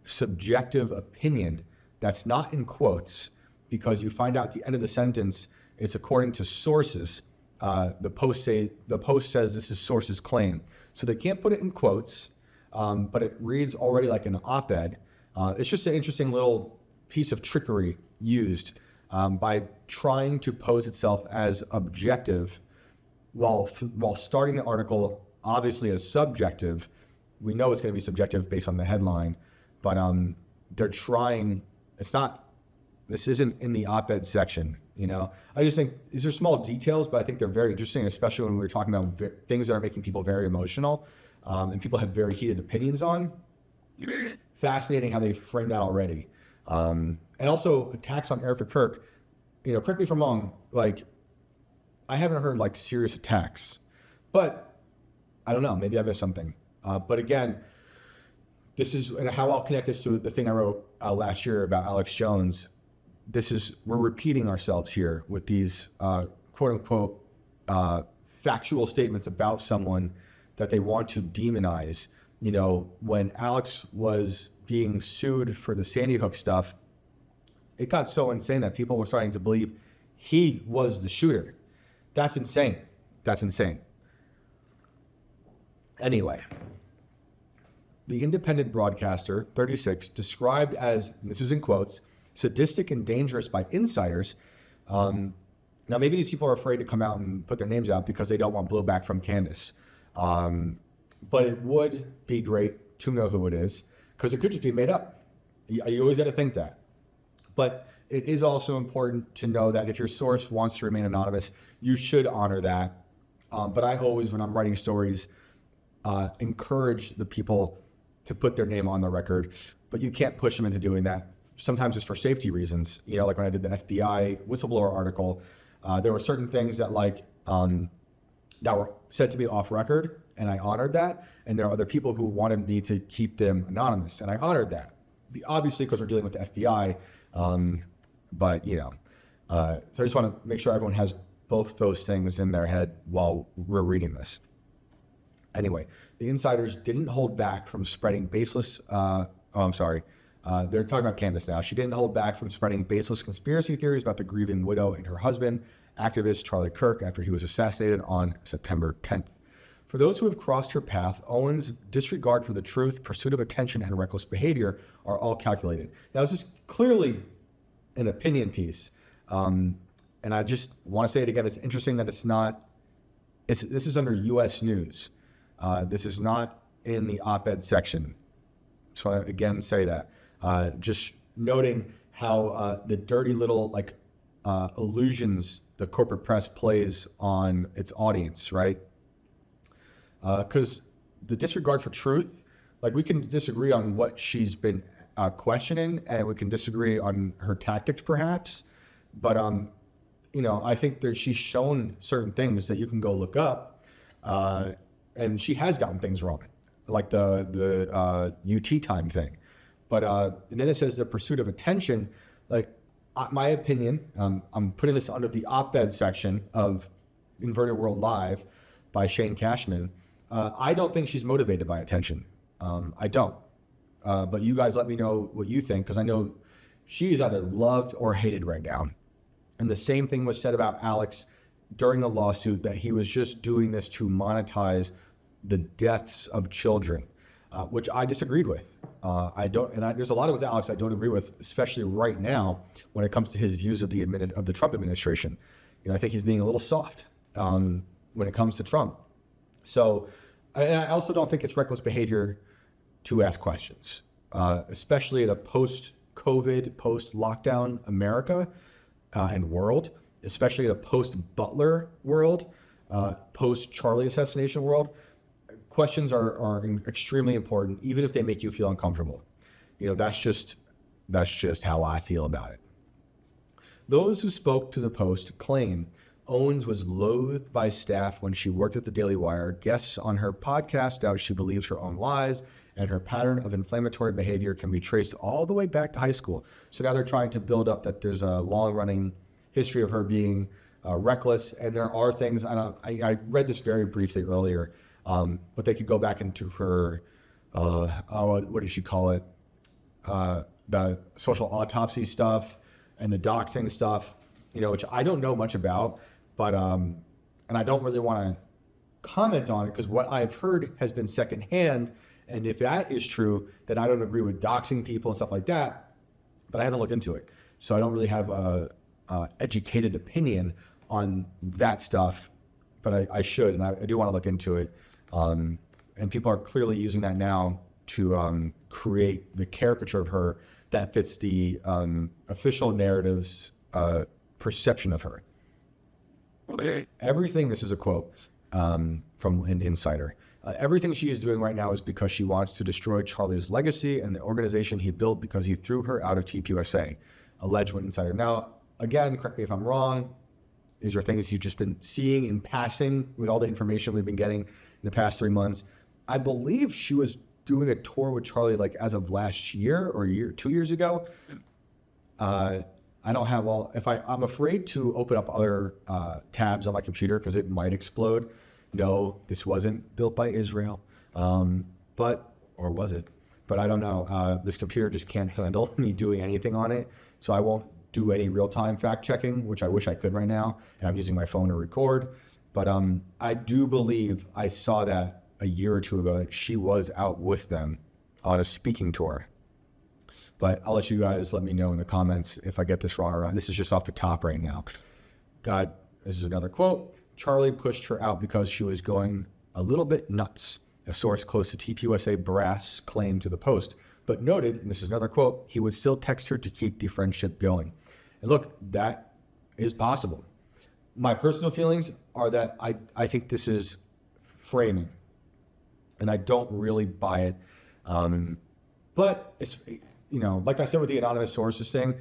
subjective opinion that's not in quotes, because you find out at the end of the sentence, it's according to sources. The Post says this is sources claim. So they can't put it in quotes, but it reads already like an op-ed. It's just an interesting little piece of trickery used by trying to pose itself as objective while starting the article obviously as subjective. We know it's going to be subjective based on the headline, but they're trying, this isn't in the op-ed section, you know? I just think these are small details, but I think they're very interesting, especially when we're talking about things that are making people very emotional and people have very heated opinions on. Fascinating how they framed that already. And also attacks on Erica Kirk, you know, correct me if I'm wrong, like, I haven't heard like serious attacks, but I don't know, maybe I missed something. But again, this is how I'll connect this to the thing I wrote last year about Alex Jones. We're repeating ourselves here with these quote unquote factual statements about someone that they want to demonize. You know, when Alex was being sued for the Sandy Hook stuff, it got so insane that people were starting to believe he was the shooter. That's insane. That's insane. Anyway, the independent broadcaster, 36, described as, this is in quotes, sadistic and dangerous by insiders. Now, maybe these people are afraid to come out and put their names out because they don't want blowback from Candace. But it would be great to know who it is, because it could just be made up. You always got to think that. But it is also important to know that if your source wants to remain anonymous, you should honor that. But I always, when I'm writing stories, encourage the people to put their name on the record, but you can't push them into doing that. Sometimes it's for safety reasons. You know, like when I did the FBI whistleblower article, there were certain things that that were said to be off record, and I honored that. And there are other people who wanted me to keep them anonymous, and I honored that. Obviously, because we're dealing with the FBI, but you know, so I just want to make sure everyone has both those things in their head while we're reading this. Anyway, the insiders didn't hold back from spreading baseless, they're talking about Candace now. She didn't hold back from spreading baseless conspiracy theories about the grieving widow and her husband, activist Charlie Kirk, after he was assassinated on September 10th. For those who have crossed her path, Owen's disregard for the truth, pursuit of attention, and reckless behavior are all calculated. Now, this is clearly an opinion piece. And I just want to say it again. It's interesting that this is under U.S. News. This is not in the op-ed section. So I again say that. Just noting how the dirty little illusions the corporate press plays on its audience, right? Because the disregard for truth, we can disagree on what she's been questioning, and we can disagree on her tactics perhaps, but I think that she's shown certain things that you can go look up, and she has gotten things wrong, like the UT time thing. But and then it says the pursuit of attention. My opinion, I'm putting this under the op-ed section of Inverted World Live by Shane Cashman. I don't think she's motivated by attention. I don't. But you guys let me know what you think, because I know she is either loved or hated right now. And the same thing was said about Alex during the lawsuit, that he was just doing this to monetize the deaths of children, which I disagreed with. There's a lot of with Alex I don't agree with, especially right now when it comes to his views of the Trump administration. I think he's being a little soft when it comes to Trump. So, and I also don't think it's reckless behavior to ask questions, especially in a post-COVID, post-lockdown America and world, especially in a post-Butler world, post-Charlie assassination world. Questions are extremely important, even if they make you feel uncomfortable. That's just how I feel about it. Those who spoke to the Post claim Owens was loathed by staff when she worked at the Daily Wire. Guests on her podcast doubt she believes her own lies, and her pattern of inflammatory behavior can be traced all the way back to high school. So now they're trying to build up that there's a long-running history of her being reckless, and there are things, I read this very briefly earlier, but they could go back into her, what did she call it? The social autopsy stuff and the doxing stuff, which I don't know much about, but, and I don't really want to comment on it because what I've heard has been secondhand. And if that is true, then I don't agree with doxing people and stuff like that, but I haven't looked into it. So I don't really have a educated opinion on that stuff, but I should, and I do want to look into it. And people are clearly using that now to create the caricature of her that fits the official narrative's perception of her. Everything, this is a quote from an insider, everything she is doing right now is because she wants to destroy Charlie's legacy and the organization he built because he threw her out of TPUSA, alleged one insider. Now, again, correct me if I'm wrong, these are things you've just been seeing in passing with all the information we've been getting in the past 3 months. I believe she was doing a tour with Charlie as of last year or 2 years ago. I don't have I'm afraid to open up other tabs on my computer because it might explode. No, this wasn't built by Israel, or was it? But I don't know. This computer just can't handle me doing anything on it, so I won't do any real-time fact-checking, which I wish I could right now, and I'm using my phone to record. But I do believe I saw that a year or two ago, that she was out with them on a speaking tour. but I'll let you guys let me know in the comments if I get this wrong or right. This is just off the top right now. This is another quote. Charlie pushed her out because she was going a little bit nuts. A source close to TPUSA brass claimed to the Post, but noted, and this is another quote, he would still text her to keep the friendship going. And look, that is possible. My personal feelings are that I think this is framing, and I don't really buy it. But it's, like I said with the anonymous sources thing,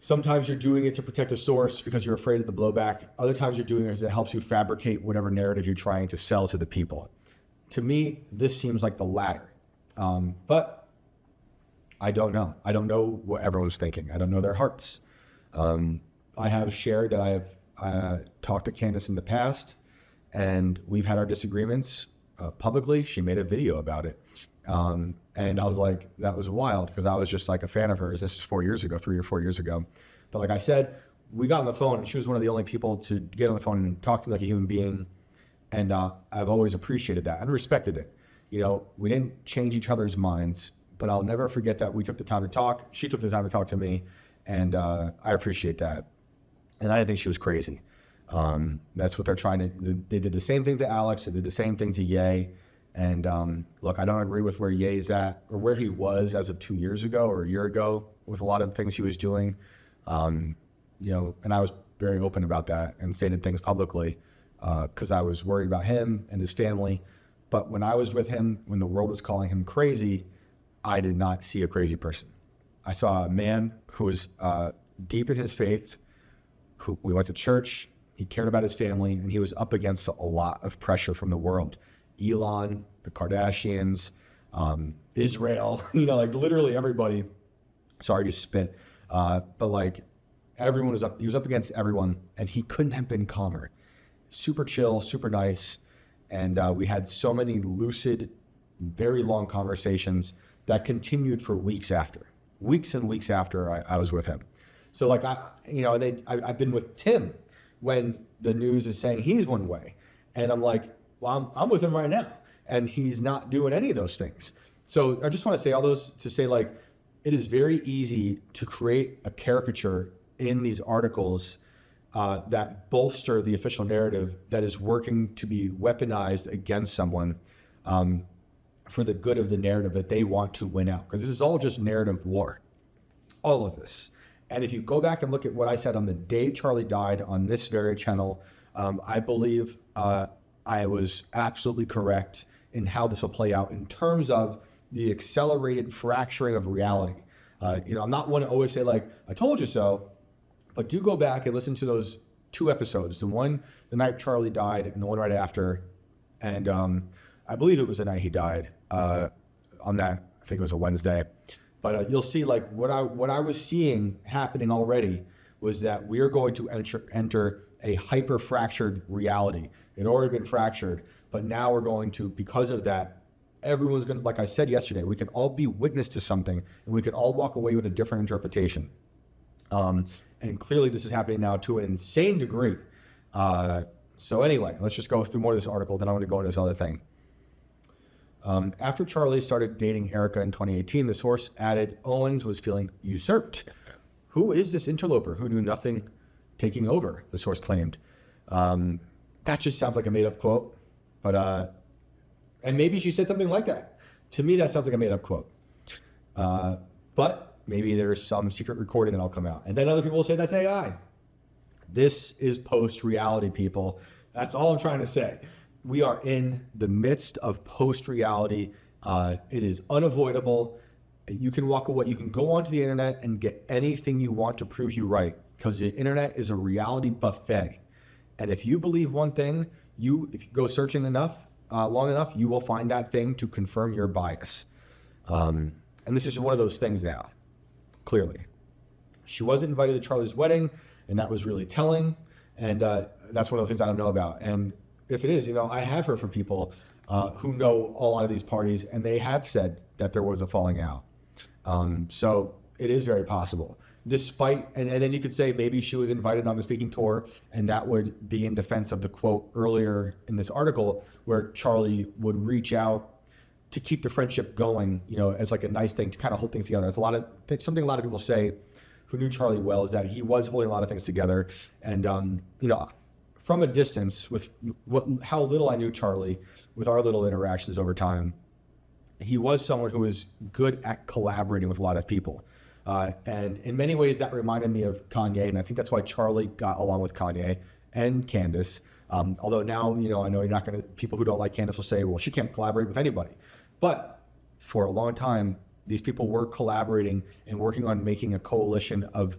sometimes you're doing it to protect a source because you're afraid of the blowback. Other times you're doing it because it helps you fabricate whatever narrative you're trying to sell to the people. To me, this seems like the latter. But I don't know. I don't know what everyone's thinking. I don't know their hearts. I have shared that I have talked to Candace in the past, and we've had our disagreements publicly. She made a video about it. And I was like, that was wild, because I was just like a fan of hers. This is 4 years ago, 3 or 4 years ago. But like I said, we got on the phone, and she was one of the only people to get on the phone and talk to me like a human being. And I've always appreciated that and respected it. We didn't change each other's minds, but I'll never forget that we took the time to talk. She took the time to talk to me, and I appreciate that. And I didn't think she was crazy. That's what they're trying to do. They did the same thing to Alex. They did the same thing to Ye. And look, I don't agree with where Ye is at, or where he was as of 2 years ago or a year ago with a lot of the things he was doing. And I was very open about that and stated things publicly because I was worried about him and his family. But when I was with him, when the world was calling him crazy, I did not see a crazy person. I saw a man who was deep in his faith, who we went to church, he cared about his family, and he was up against a lot of pressure from the world. Elon, the Kardashians, Israel, literally everybody. Sorry to spit. But everyone was up, he was up against everyone, and he couldn't have been calmer. Super chill, super nice. And we had so many lucid, very long conversations that continued for weeks and weeks after I was with him. So I've been with Tim when the news is saying he's one way. And I'm like, well, I'm with him right now, and he's not doing any of those things. So I just want to say all those to say, it is very easy to create a caricature in these articles that bolster the official narrative that is working to be weaponized against someone for the good of the narrative that they want to win out. Because this is all just narrative war, all of this. And if you go back and look at what I said on the day Charlie died on this very channel, I believe I was absolutely correct in how this will play out in terms of the accelerated fracturing of reality. I'm not one to always say I told you so, but do go back and listen to those 2 episodes, the one the night Charlie died and the one right after. And I believe it was the night he died on that, I think it was a Wednesday. But you'll see what I was seeing happening already was that we are going to enter a hyper fractured reality. It had already been fractured, but now we're going to, because of that, everyone's going to, like I said yesterday, we can all be witness to something, and we can all walk away with a different interpretation. And clearly this is happening now to an insane degree. So anyway, let's just go through more of this article, then I'm going to go into this other thing. After Charlie started dating Erica in 2018, the source added Owens was feeling usurped. Who is this interloper who knew nothing taking over, the source claimed. That just sounds like a made-up quote. But and maybe she said something like that. To me, that sounds like a made-up quote. But maybe there's some secret recording that'll come out. And then other people will say that's AI. This is post-reality, people. That's all I'm trying to say. We are in the midst of post-reality. It is unavoidable. You can walk away. You can go onto the internet and get anything you want to prove you right, because the internet is a reality buffet. And if you believe one thing, if you go searching enough, long enough, you will find that thing to confirm your bias. And this is one of those things now, clearly. She wasn't invited to Charlie's wedding, and that was really telling. And that's one of the things I don't know about. And if it is, I have heard from people who know a lot of these parties, and they have said that there was a falling out. So it is very possible. Despite, and then you could say maybe she was invited on the speaking tour, and that would be in defense of the quote earlier in this article where Charlie would reach out to keep the friendship going, as like a nice thing to kind of hold things together. There's something a lot of people say who knew Charlie well is that he was holding a lot of things together. And, from a distance with how little I knew Charlie, with our little interactions over time, he was someone who was good at collaborating with a lot of people. And in many ways that reminded me of Kanye. And I think that's why Charlie got along with Kanye and Candace. Although now, I know people who don't like Candace will say, well, she can't collaborate with anybody. But for a long time, these people were collaborating and working on making a coalition of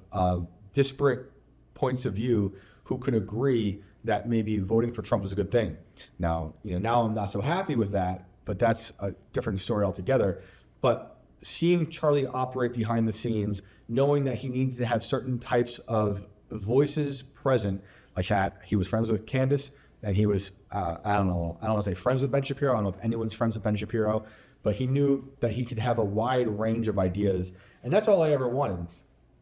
disparate points of view who could agree that maybe voting for Trump was a good thing. Now, now I'm not so happy with that, but that's a different story altogether. But seeing Charlie operate behind the scenes, knowing that he needs to have certain types of voices present, like that he was friends with Candace, and he was, I don't want to say friends with Ben Shapiro. I don't know if anyone's friends with Ben Shapiro, but he knew that he could have a wide range of ideas. And that's all I ever wanted.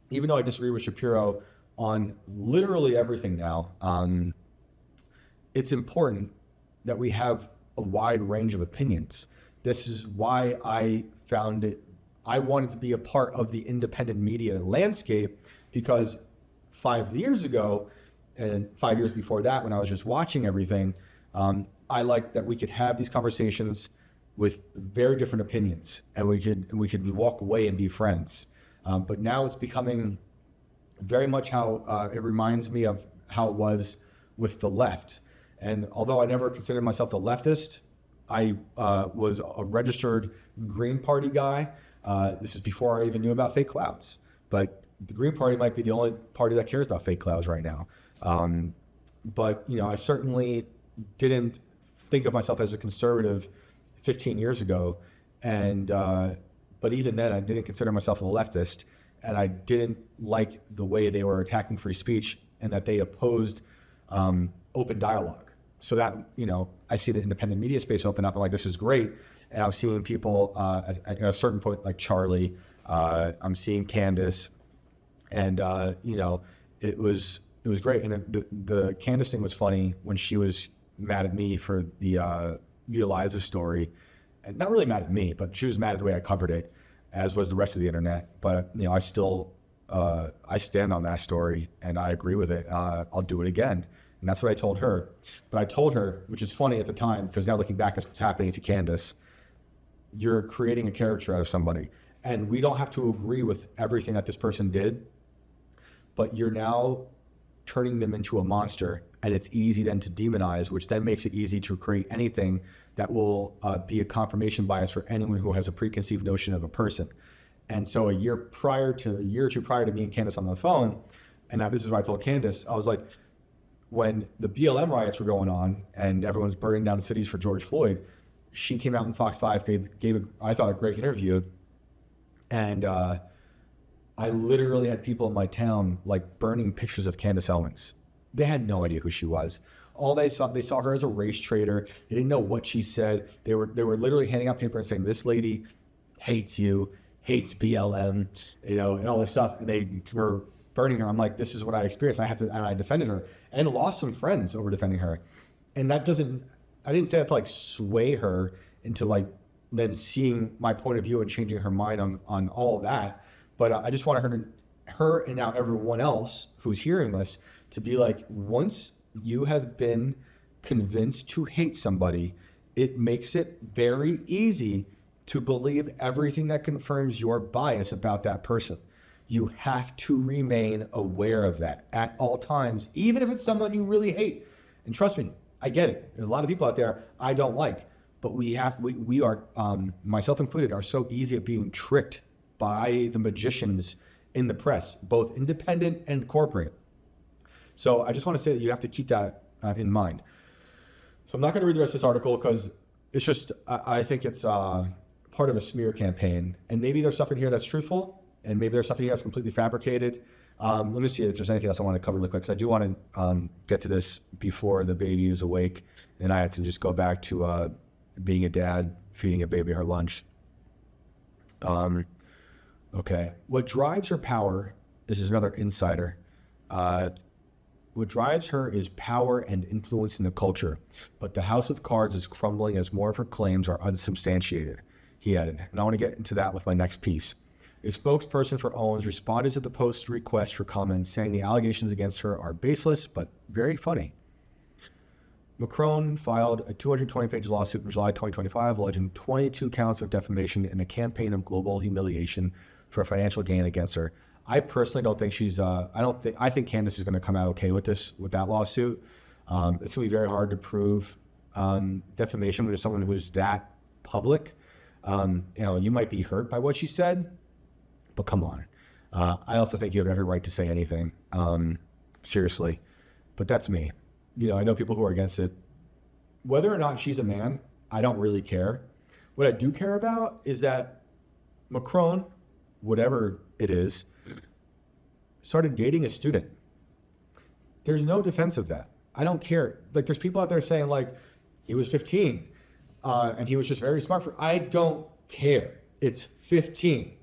Even though I disagree with Shapiro on literally everything now, it's important that we have a wide range of opinions. This is why I wanted to be a part of the independent media landscape, because 5 years ago, and 5 years before that, when I was just watching everything, I liked that we could have these conversations with very different opinions, and we could walk away and be friends. But now it's becoming very much how it reminds me of how it was with the left. And although I never considered myself a leftist, I was a registered Green Party guy. This is before I even knew about fake clouds. But the Green Party might be the only party that cares about fake clouds right now. But I certainly didn't think of myself as a conservative 15 years ago. And but even then, I didn't consider myself a leftist. And I didn't like the way they were attacking free speech and that they opposed open dialogue. So that, I see the independent media space open up. I'm like, this is great. And I'm seeing people at a certain point, like Charlie, I'm seeing Candace, and, it was great. And the Candace thing was funny when she was mad at me for the Eliza story. And not really mad at me, but she was mad at the way I covered it, as was the rest of the internet. But, I still, I stand on that story and I agree with it. I'll do it again. And that's what I told her. But I told her, which is funny at the time, because now looking back, that's what's happening to Candace. You're creating a caricature out of somebody. And we don't have to agree with everything that this person did, but you're now turning them into a monster. And it's easy then to demonize, which then makes it easy to create anything that will be a confirmation bias for anyone who has a preconceived notion of a person. And so a year or two prior to me and Candace on the phone, and now this is what I told Candace, I was like, when the BLM riots were going on and everyone's burning down the cities for George Floyd, she came out in Fox 5, gave I thought, a great interview. And I literally had people in my town like burning pictures of Candace Owens. They had no idea who she was. All they saw her as a race traitor. They didn't know what she said. They were literally handing out paper and saying, this lady hates you, hates BLM, and all this stuff. And they were burning her. I'm like, this is what I experienced. And I defended her and lost some friends over defending her. And I didn't say that to like sway her into like then seeing my point of view and changing her mind on all of that. But I just wanted her and now everyone else who's hearing this to be like, once you have been convinced to hate somebody, it makes it very easy to believe everything that confirms your bias about that person. You have to remain aware of that at all times, even if it's someone you really hate. And trust me, I get it. There's a lot of people out there I don't like, but we are, myself included, are so easy at being tricked by the magicians in the press, both independent and corporate. So I just want to say that you have to keep that in mind. So I'm not going to read the rest of this article because it's just, I think it's part of a smear campaign. And maybe there's stuff in here that's truthful, and maybe there's something that's completely fabricated. Let me see if there's anything else I want to cover really quick, because I do want to get to this before the baby is awake, and I had to just go back to being a dad, feeding a baby her lunch. Okay. What drives her power, this is another insider, What drives her is power and influence in the culture, but the house of cards is crumbling as more of her claims are unsubstantiated, he added. And I want to get into that with my next piece. A spokesperson for Owens responded to the Post's request for comment, saying the allegations against her are baseless, but very funny. Macron filed a 220-page lawsuit in July 2025, alleging 22 counts of defamation and a campaign of global humiliation for financial gain against her. I personally don't think she's, I think Candace is going to come out okay with that lawsuit. It's going to be very hard to prove defamation with someone who's that public. You might be hurt by what she said, but come on. I also think you have every right to say anything, seriously, but that's me. I know people who are against it. Whether or not she's a man, I don't really care. What I do care about is that Macron, whatever it is, started dating a student. There's no defense of that. I don't care. Like, there's people out there saying, like, he was 15 and he was just very smart. I don't care. It's 15.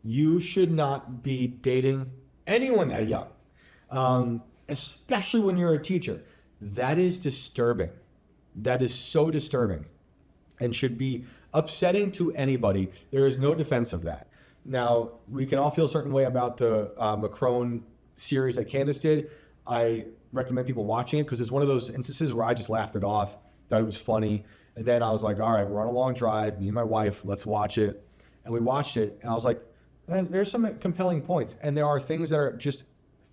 You should not be dating anyone that young, especially when you're a teacher. That is disturbing. That is so disturbing and should be upsetting to anybody. There is no defense of that. Now, we can all feel a certain way about the Macron series that Candace did. I recommend people watching it because it's one of those instances where I just laughed it off, thought it was funny. And then I was like, all right, we're on a long drive, me and my wife, let's watch it. And we watched it, and I was like, there's some compelling points. And there are things that are just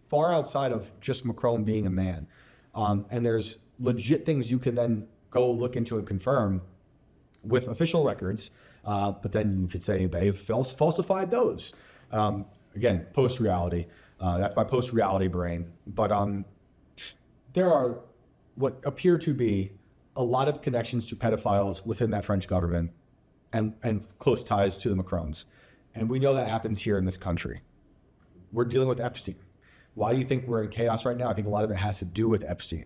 far outside of just Macron being a man. And there's legit things you can then go look into and confirm with official records. But then you could say they've falsified those. Again, post-reality. That's my post-reality brain. But there are what appear to be a lot of connections to pedophiles within that French government and close ties to the Macrons. And we know that happens here in this country. We're dealing with Epstein. Why do you think we're in chaos right now? I think a lot of it has to do with Epstein.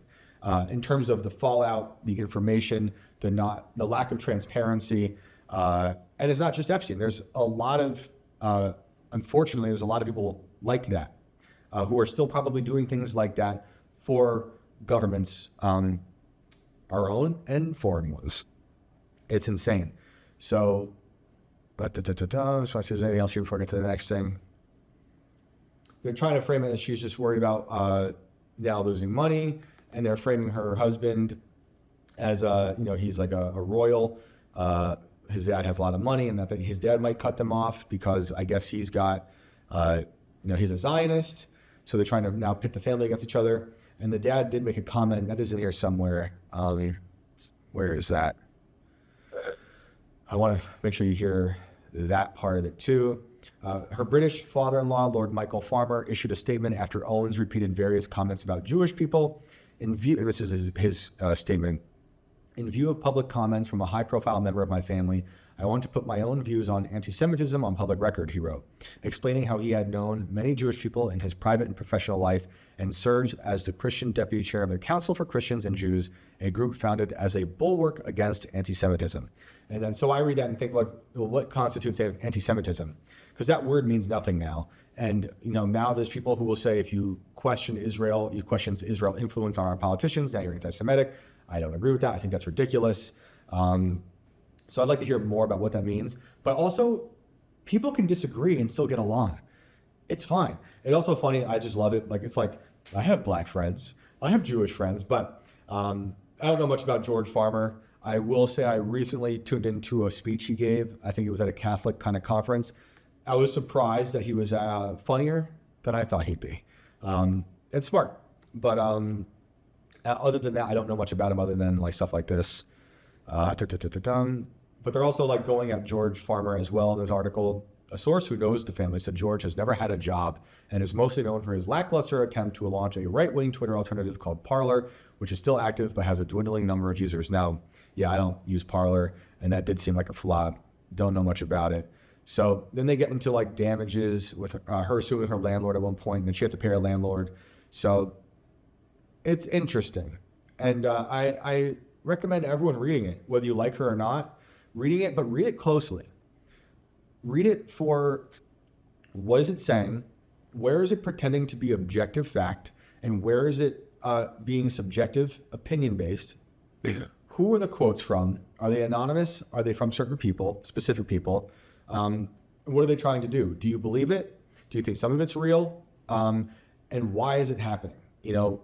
In terms of the fallout, the information, the lack of transparency, and it's not just Epstein. There's a lot of, unfortunately, there's a lot of people like that who are still probably doing things like that for governments, our own and foreign ones. It's insane. So, so I see there's anything else here before I get to the next thing. They're trying to frame it as she's just worried about now losing money, and they're framing her husband as he's like a royal. His dad has a lot of money, and that his dad might cut them off because I guess he's got, he's a Zionist. So they're trying to now pit the family against each other. And the dad did make a comment that is in here somewhere. Where is that? I want to make sure you hear that part of it too. Her British father-in-law, Lord Michael Farmer, issued a statement after Owens repeated various comments about Jewish people. This is his statement. In view of public comments from a high-profile member of my family, I want to put my own views on anti-Semitism on public record, he wrote, explaining how he had known many Jewish people in his private and professional life and served as the Christian deputy chair of the Council for Christians and Jews, a group founded as a bulwark against anti-Semitism. And then so I read that and think, like, well, what constitutes anti-Semitism? Because that word means nothing now. And now there's people who will say if you question Israel, you question Israel's influence on our politicians, now you're anti-Semitic. I don't agree with that. I think that's ridiculous. So I'd like to hear more about what that means. But also, people can disagree and still get along. It's fine. It's also funny. I just love it. It's like, I have black friends. I have Jewish friends. But I don't know much about George Farmer. I will say I recently tuned into a speech he gave. I think it was at a Catholic kind of conference. I was surprised that he was funnier than I thought he'd be. It's smart. But other than that, I don't know much about him other than stuff like this. But they're also going at George Farmer as well in this article. A source who knows the family said George has never had a job and is mostly known for his lackluster attempt to launch a right-wing Twitter alternative called Parler, which is still active but has a dwindling number of users. Now, yeah, I don't use Parler, and that did seem like a flop. Don't know much about it. So then they get into damages with her suing her landlord at one point, and then she had to pay her landlord. So it's interesting. And I recommend everyone reading it, whether you like her or not, reading it, but read it closely. Read it for what is it saying, where is it pretending to be objective fact, and where is it being subjective, opinion-based. Who are the quotes from? Are they anonymous? Are they from certain people, specific people? What are they trying to do? Do you believe it? Do you think some of it's real? And why is it happening? You know,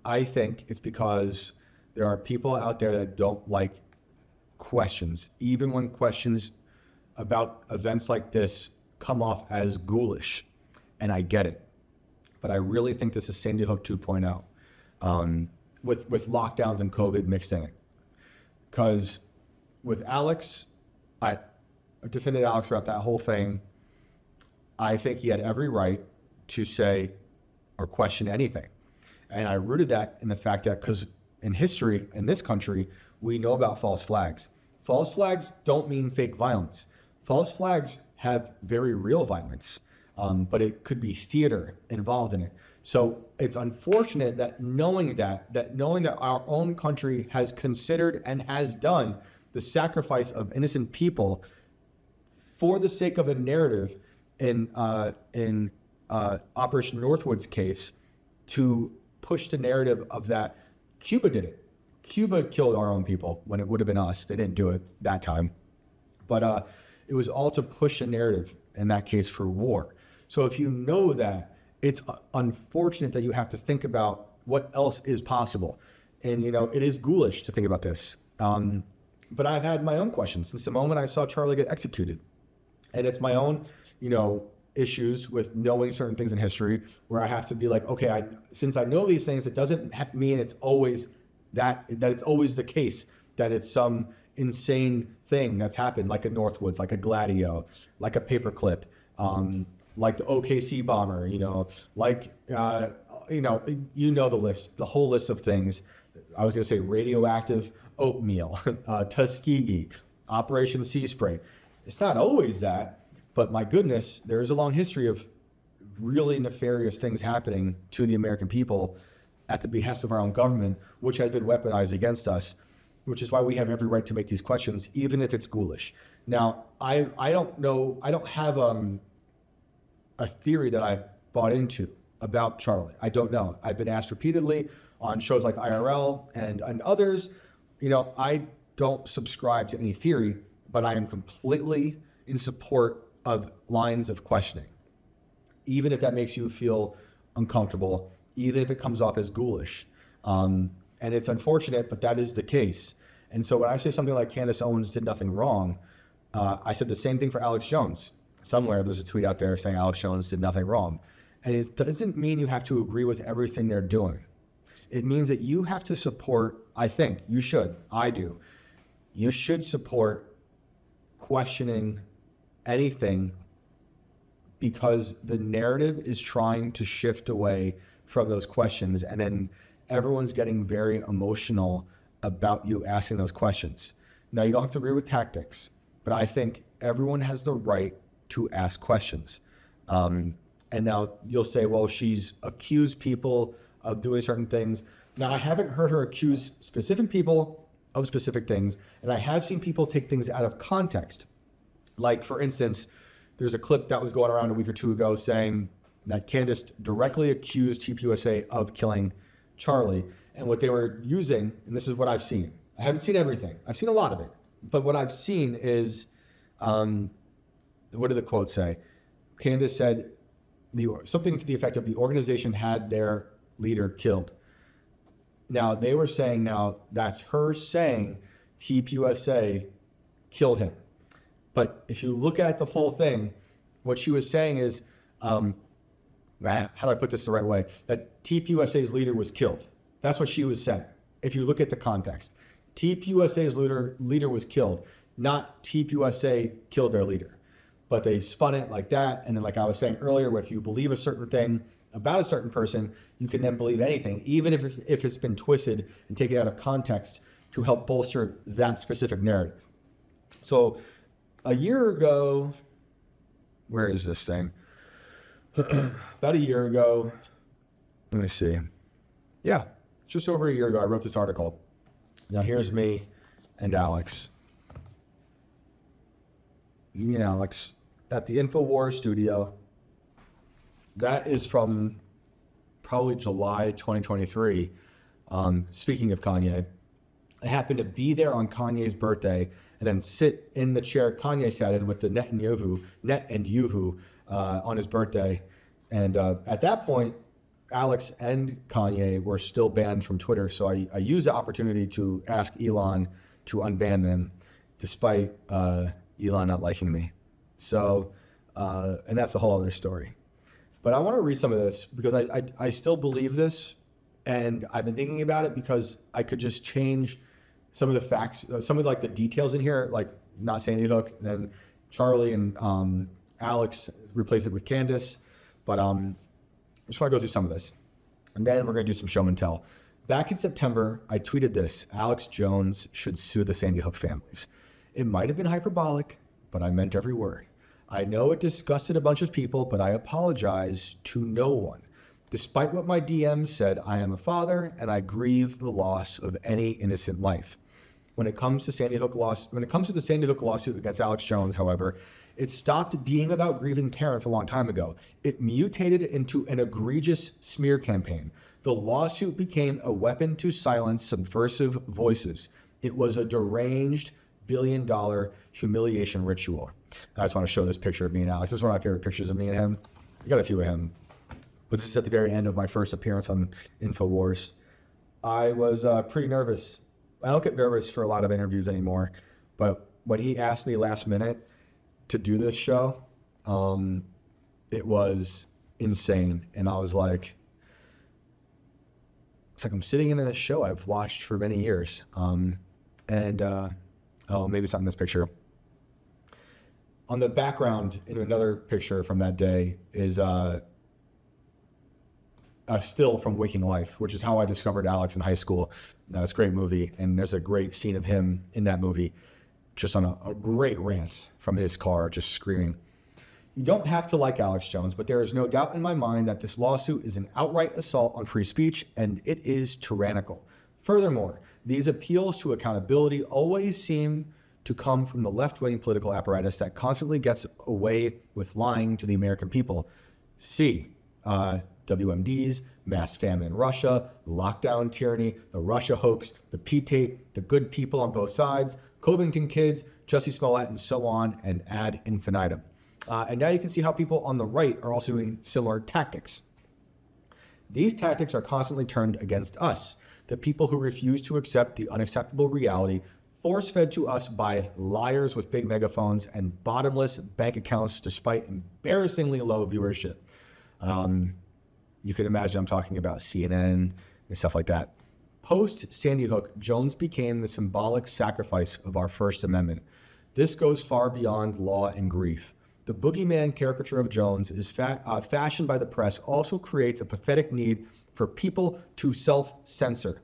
I think it's because there are people out there that don't like questions, even when questions about events like this come off as ghoulish. And I get it. But I really think this is Sandy Hook 2.0, with lockdowns and COVID mixed in it. Because with Alex, I defended Alex throughout that whole thing. I think he had every right to say or question anything. And I rooted that in the fact that because in history, in this country, we know about false flags. False flags don't mean fake violence. False flags have very real violence, but it could be theater involved in it. So it's unfortunate that knowing that our own country has considered and has done the sacrifice of innocent people for the sake of a narrative in Operation Northwood's case, to push the narrative of that Cuba did it. Cuba killed our own people when it would have been us. They didn't do it that time. But it was all to push a narrative, in that case, for war. So if you know that, it's unfortunate that you have to think about what else is possible. And, you know, it is ghoulish to think about this. But I've had my own questions since the moment I saw Charlie get executed. And it's my own, you know, issues with knowing certain things in history where I have to be like, okay, since I know these things, it doesn't mean it's always that it's always the case that it's some insane thing that's happened, like a Northwoods, like a Gladio, like a paperclip, like the OKC bomber, you know, like, you know the list, the whole list of things. I was going to say radioactive oatmeal, Tuskegee, Operation Sea Spray. It's not always that, but my goodness, there is a long history of really nefarious things happening to the American people at the behest of our own government, which has been weaponized against us, which is why we have every right to make these questions, even if it's ghoulish. Now, I don't know, I don't have a theory that I bought into about Charlie. I don't know. I've been asked repeatedly on shows like IRL and others. You know, I don't subscribe to any theory, but I am completely in support of lines of questioning, even if that makes you feel uncomfortable, even if it comes off as ghoulish. And it's unfortunate, but that is the case. And so when I say something like Candace Owens did nothing wrong, I said the same thing for Alex Jones. Somewhere there's a tweet out there saying Alex Jones did nothing wrong. And it doesn't mean you have to agree with everything they're doing. It means that you have to support, I think, you should, I do. You should support questioning anything because the narrative is trying to shift away from those questions, and then everyone's getting very emotional about you asking those questions. Now, you don't have to agree with tactics, but I think everyone has the right to ask questions. And now you'll say, well, she's accused people of doing certain things. Now, I haven't heard her accuse specific people of specific things, and I have seen people take things out of context. Like, for instance, there's a clip that was going around a week or two ago saying that Candace directly accused TPUSA of killing Charlie. And what they were using, and this is what I've seen. I haven't seen everything. I've seen a lot of it. But what I've seen is, what did the quote say? Candace said something to the effect of the organization had their leader killed. Now, they were saying now that's her saying TPUSA killed him. But if you look at the full thing, what she was saying is, how do I put this the right way? That TPUSA's leader was killed. That's what she was saying. If you look at the context, TPUSA's leader was killed, not TPUSA killed their leader. But they spun it like that. And then, like I was saying earlier, if you believe a certain thing about a certain person, you can then believe anything, even if it's been twisted and taken out of context to help bolster that specific narrative. So a year ago, where is this thing? About a year ago, let me see. Yeah, just over a year ago, I wrote this article. Now here's me and Alex. Me and Alex at the InfoWars studio. That is from probably July 2023. Speaking of Kanye, I happened to be there on Kanye's birthday and then sit in the chair Kanye sat in with the Netanyahu on his birthday. And at that point, Alex and Kanye were still banned from Twitter. So I used the opportunity to ask Elon to unban them, despite Elon not liking me. So, and that's a whole other story. But I want to read some of this because I still believe this. And I've been thinking about it because I could just change some of the facts, some of like the details in here, like not Sandy Hook, and then Charlie and Alex replace it with Candace. But I just want to go through some of this. And then we're going to do some show and tell. Back in September, I tweeted this: Alex Jones should sue the Sandy Hook families. It might have been hyperbolic, but I meant every word. I know it disgusted a bunch of people, but I apologize to no one. Despite what my DMs said, I am a father and I grieve the loss of any innocent life. When it comes to the Sandy Hook lawsuit against Alex Jones, however, it stopped being about grieving parents a long time ago. It mutated into an egregious smear campaign. The lawsuit became a weapon to silence subversive voices. It was a deranged billion-dollar humiliation ritual. I just want to show this picture of me and Alex. This is one of my favorite pictures of me and him. I got a few of him. But this is at the very end of my first appearance on InfoWars. I was pretty nervous. I don't get nervous for a lot of interviews anymore. But when he asked me last minute to do this show, it was insane. And I was like, it's like I'm sitting in a show I've watched for many years. Oh, maybe it's not in this picture. On the background in another picture from that day is a still from Waking Life, which is how I discovered Alex in high school. It's a great movie, and there's a great scene of him in that movie just on a great rant from his car, just screaming. You don't have to like Alex Jones, but there is no doubt in my mind that this lawsuit is an outright assault on free speech, and it is tyrannical. Furthermore, these appeals to accountability always seem to come from the left-wing political apparatus that constantly gets away with lying to the American people. See, WMDs, mass famine in Russia, lockdown tyranny, the Russia hoax, the P-tape, the good people on both sides, Covington kids, Jussie Smollett, and so on, and ad infinitum. And now you can see how people on the right are also doing similar tactics. These tactics are constantly turned against us, the people who refuse to accept the unacceptable reality force-fed to us by liars with big megaphones and bottomless bank accounts despite embarrassingly low viewership. You can imagine I'm talking about CNN and stuff like that. Post Sandy Hook, Jones became the symbolic sacrifice of our First Amendment. This goes far beyond law and grief. The boogeyman caricature of Jones is fashioned by the press also creates a pathetic need for people to self-censor.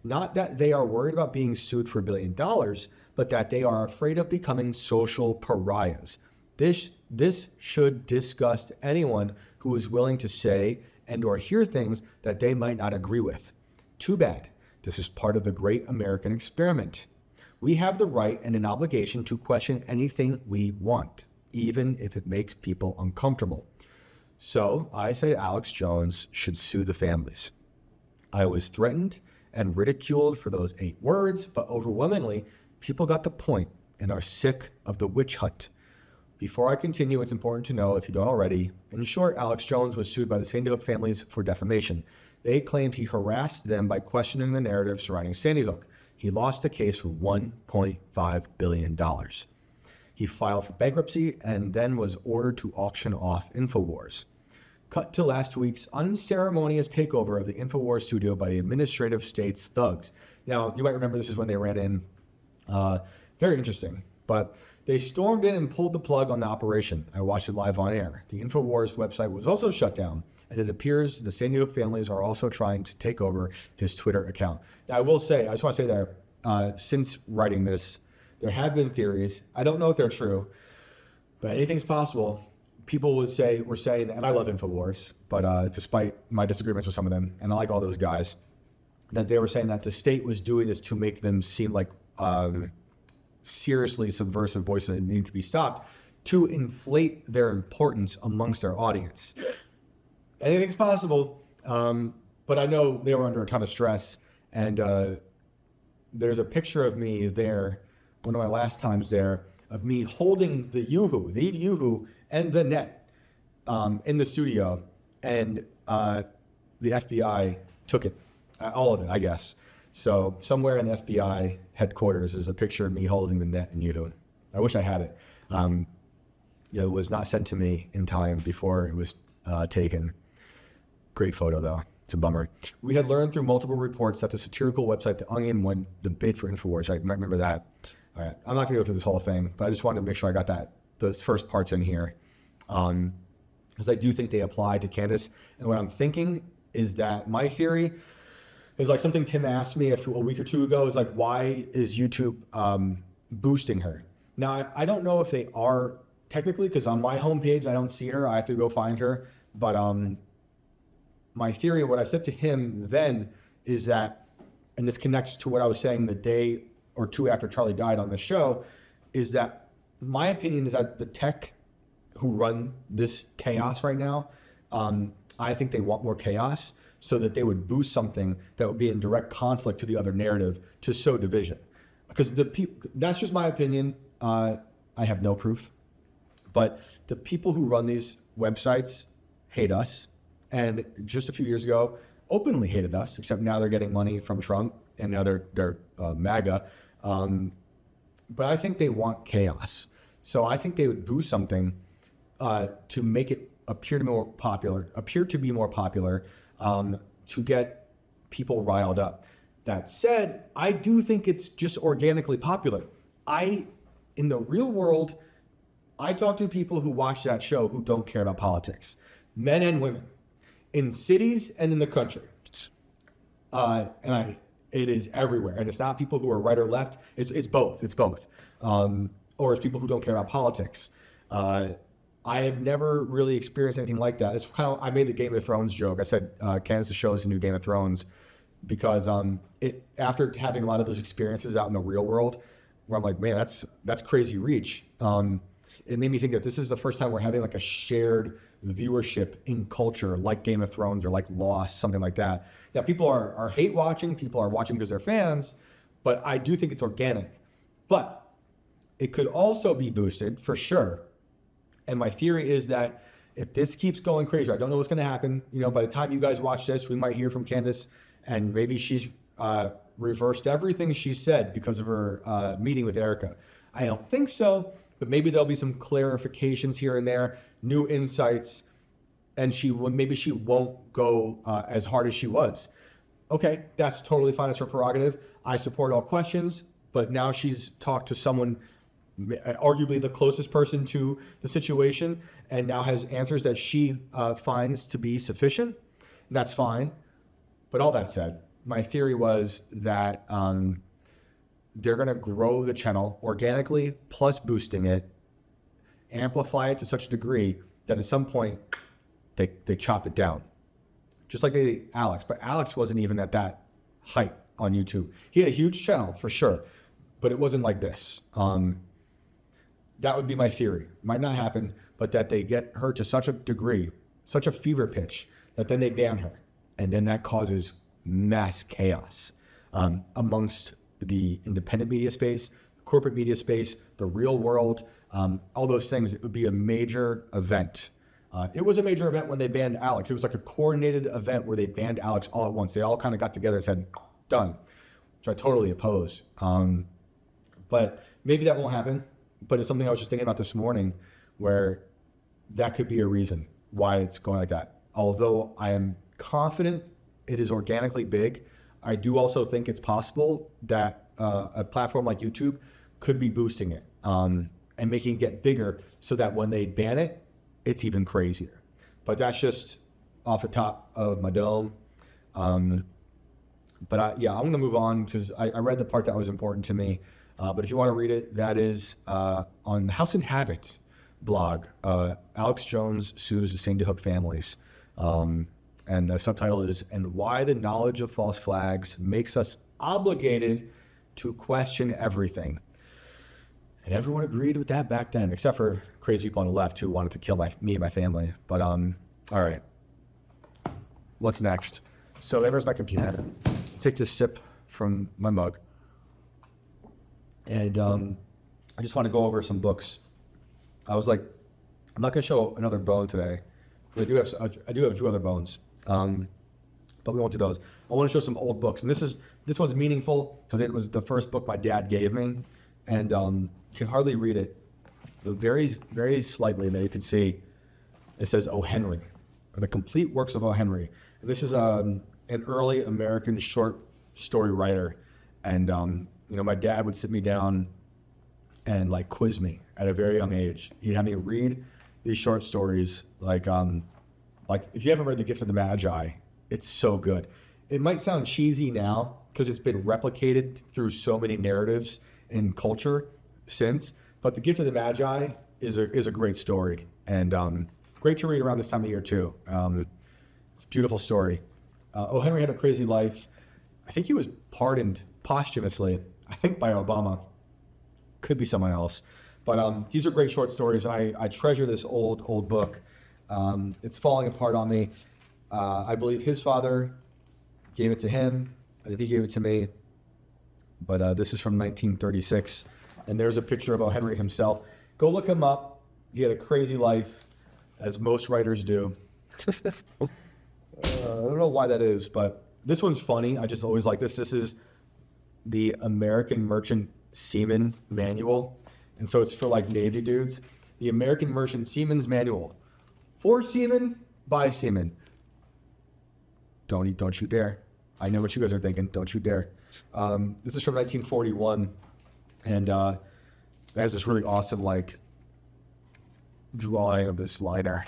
Not that they are worried about being sued for $1 billion, but that they are afraid of becoming social pariahs. This should disgust anyone who is willing to say and or hear things that they might not agree with. Too bad. This is part of the great American experiment. We have the right and an obligation to question anything we want, even if it makes people uncomfortable. So I say Alex Jones should sue the families. I was threatened and ridiculed for those 8 words, but overwhelmingly, people got the point and are sick of the witch hunt. Before I continue, it's important to know, if you don't already, in short, Alex Jones was sued by the Sandy Hook families for defamation. They claimed he harassed them by questioning the narrative surrounding Sandy Hook. He lost the case for $1.5 billion. He filed for bankruptcy and then was ordered to auction off InfoWars. Cut to last week's unceremonious takeover of the InfoWars studio by the administrative state's thugs. Now, you might remember this is when they ran in. Very interesting, but they stormed in and pulled the plug on the operation. I watched it live on air. The InfoWars website was also shut down, and it appears the Sandy Hook families are also trying to take over his Twitter account. Now, I just want to say that since writing this, there have been theories. I don't know if they're true, but anything's possible. People were saying, and I love InfoWars, but despite my disagreements with some of them, and I like all those guys, that they were saying that the state was doing this to make them seem like seriously subversive voices that need to be stopped, to inflate their importance amongst their audience. Anything's possible. But I know they were under a ton of stress, and there's a picture of me there, one of my last times there, of me holding the Yoo-hoo and the net in the studio, and the FBI took it, all of it, I guess. So somewhere in the FBI headquarters is a picture of me holding the net and Yoo-hoo. I wish I had it. It was not sent to me in time before it was taken. Great photo though. It's a bummer. We had learned through multiple reports that the satirical website The Onion won the bid for InfoWars. I remember that. All right. I'm not going to go through this whole thing, but I just wanted to make sure I got those first parts in here. Because I do think they apply to Candace. And what I'm thinking is that my theory is like something Tim asked me a week or two ago is like, why is YouTube boosting her? Now, I don't know if they are technically, because on my homepage, I don't see her. I have to go find her. But my theory, what I said to him then is that, and this connects to what I was saying the day or two after Charlie died on the show, is that my opinion is that the tech who run this chaos right now, I think they want more chaos so that they would boost something that would be in direct conflict to the other narrative to sow division. Because that's just my opinion. I have no proof. But the people who run these websites hate us. And just a few years ago, openly hated us, except now they're getting money from Trump and now they're MAGA. But I think they want chaos. So I think they would boost something to make it appear to be more popular, to get people riled up. That said, I do think it's just organically popular. In the real world, I talk to people who watch that show who don't care about politics, men and women, in cities and in the country. It is everywhere. And it's not people who are right or left. It's both. Or it's people who don't care about politics. I have never really experienced anything like that. It's kind of, I made the Game of Thrones joke. I said, Candace's show is the new Game of Thrones because after having a lot of those experiences out in the real world, where I'm like, man, that's crazy reach. It made me think that this is the first time we're having like a shared viewership in culture, like Game of Thrones or like Lost, something like that. That people are hate watching, people are watching because they're fans, but I do think it's organic. But it could also be boosted for sure. And my theory is that if this keeps going crazy, I don't know what's going to happen. By the time you guys watch this, we might hear from Candace, and maybe she's reversed everything she said because of her meeting with Erica. I don't think so, but maybe there'll be some clarifications here and there, new insights, and maybe she won't go as hard as she was. Okay, that's totally fine. It's her prerogative. I support all questions, but now she's talked to someone, arguably the closest person to the situation, and now has answers that she finds to be sufficient. That's fine. But all that said, my theory was that they're going to grow the channel organically, plus boosting it, amplify it to such a degree that at some point they chop it down. Just like they did Alex, but Alex wasn't even at that height on YouTube. He had a huge channel for sure, but it wasn't like this. That would be my theory. Might not happen, but that they get her to such a degree, such a fever pitch, that then they ban her. And then that causes mass chaos amongst the independent media space, corporate media space, the real world, all those things. It would be a major event. It was a major event when they banned Alex. It was like a coordinated event where they banned Alex all at once. They all kind of got together and said, done, which I totally oppose. But maybe that won't happen. But it's something I was just thinking about this morning, where that could be a reason why it's going like that. Although I am confident it is organically big, I do also think it's possible that a platform like YouTube could be boosting it and making it get bigger so that when they ban it, it's even crazier. But that's just off the top of my dome. I'm going to move on because I read the part that was important to me. But if you want to read it, that is on House and Habit blog. Alex Jones sues the Sandy Hook families. And the subtitle is, "And Why the Knowledge of False Flags Makes Us Obligated to Question Everything." And everyone agreed with that back then, except for crazy people on the left who wanted to kill me and my family. But all right. what's next. So there's my computer. Take this sip from my mug. And I just want to go over some books. I was like, I'm not going to show another bone today. But I do have two other bones. But we won't do those. I want to show some old books. And this one's meaningful because it was the first book my dad gave me. And you can hardly read it. But very, very slightly there you can see it says O. Henry, or the complete works of O. Henry. And this is an early American short story writer. And my dad would sit me down and like quiz me at a very young age. He'd have me read these short stories. Like if you haven't read The Gift of the Magi, it's so good. It might sound cheesy now because it's been replicated through so many narratives in culture since, but The Gift of the Magi is a great story, and great to read around this time of year too. It's a beautiful story. O. Henry had a crazy life. I think he was pardoned posthumously, I think by Obama. Could be someone else. But these are great short stories. I treasure this old book. It's falling apart on me. I believe his father gave it to him. I think he gave it to me. But this is from 1936. And there's a picture of O. Henry himself. Go look him up. He had a crazy life, as most writers do. I don't know why that is, but this one's funny. I just always like this. This is the American Merchant Seaman Manual. And so it's for like Navy dudes. The American Merchant Seaman's Manual. For seamen, by seamen. Don't you dare. I know what you guys are thinking. Don't you dare. This is from 1941. And it has this really awesome like drawing of this liner.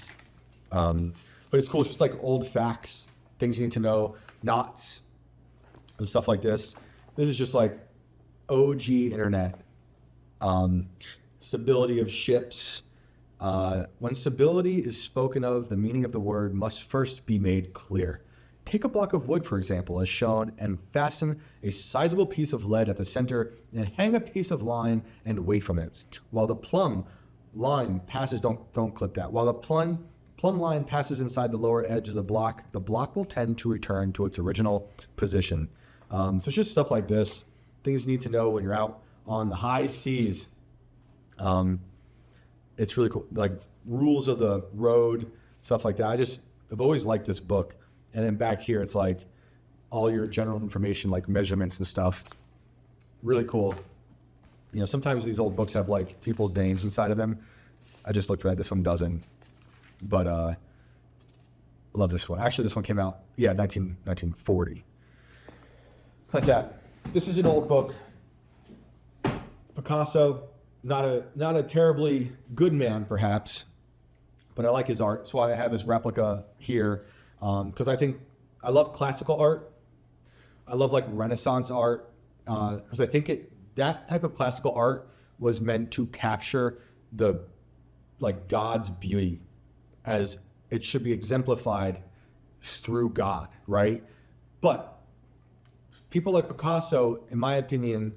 But it's cool. It's just like old facts, things you need to know, knots, and stuff like this. This is just like OG internet. Stability of ships. When stability is spoken of, the meaning of the word must first be made clear. Take a block of wood, for example, as shown, and fasten a sizable piece of lead at the center, and hang a piece of line and wait from it. While the plumb line passes, don't clip that. While the plumb line passes inside the lower edge of the block will tend to return to its original position. So it's just stuff like this. Things you need to know when you're out on the high seas. It's really cool. Like rules of the road, stuff like that. I've always liked this book. And then back here, it's like all your general information, like measurements and stuff. Really cool. Sometimes these old books have like people's names inside of them. I just looked at it. This one doesn't. But I love this one. Actually, this one came out, 1940. Like that. This is an old book. Picasso, not a terribly good man, perhaps, but I like his art. That's why I have his replica here. Because I love classical art. I love like Renaissance art. Because I think that type of classical art was meant to capture the like God's beauty, as it should be exemplified through God, right? But people like Picasso, in my opinion,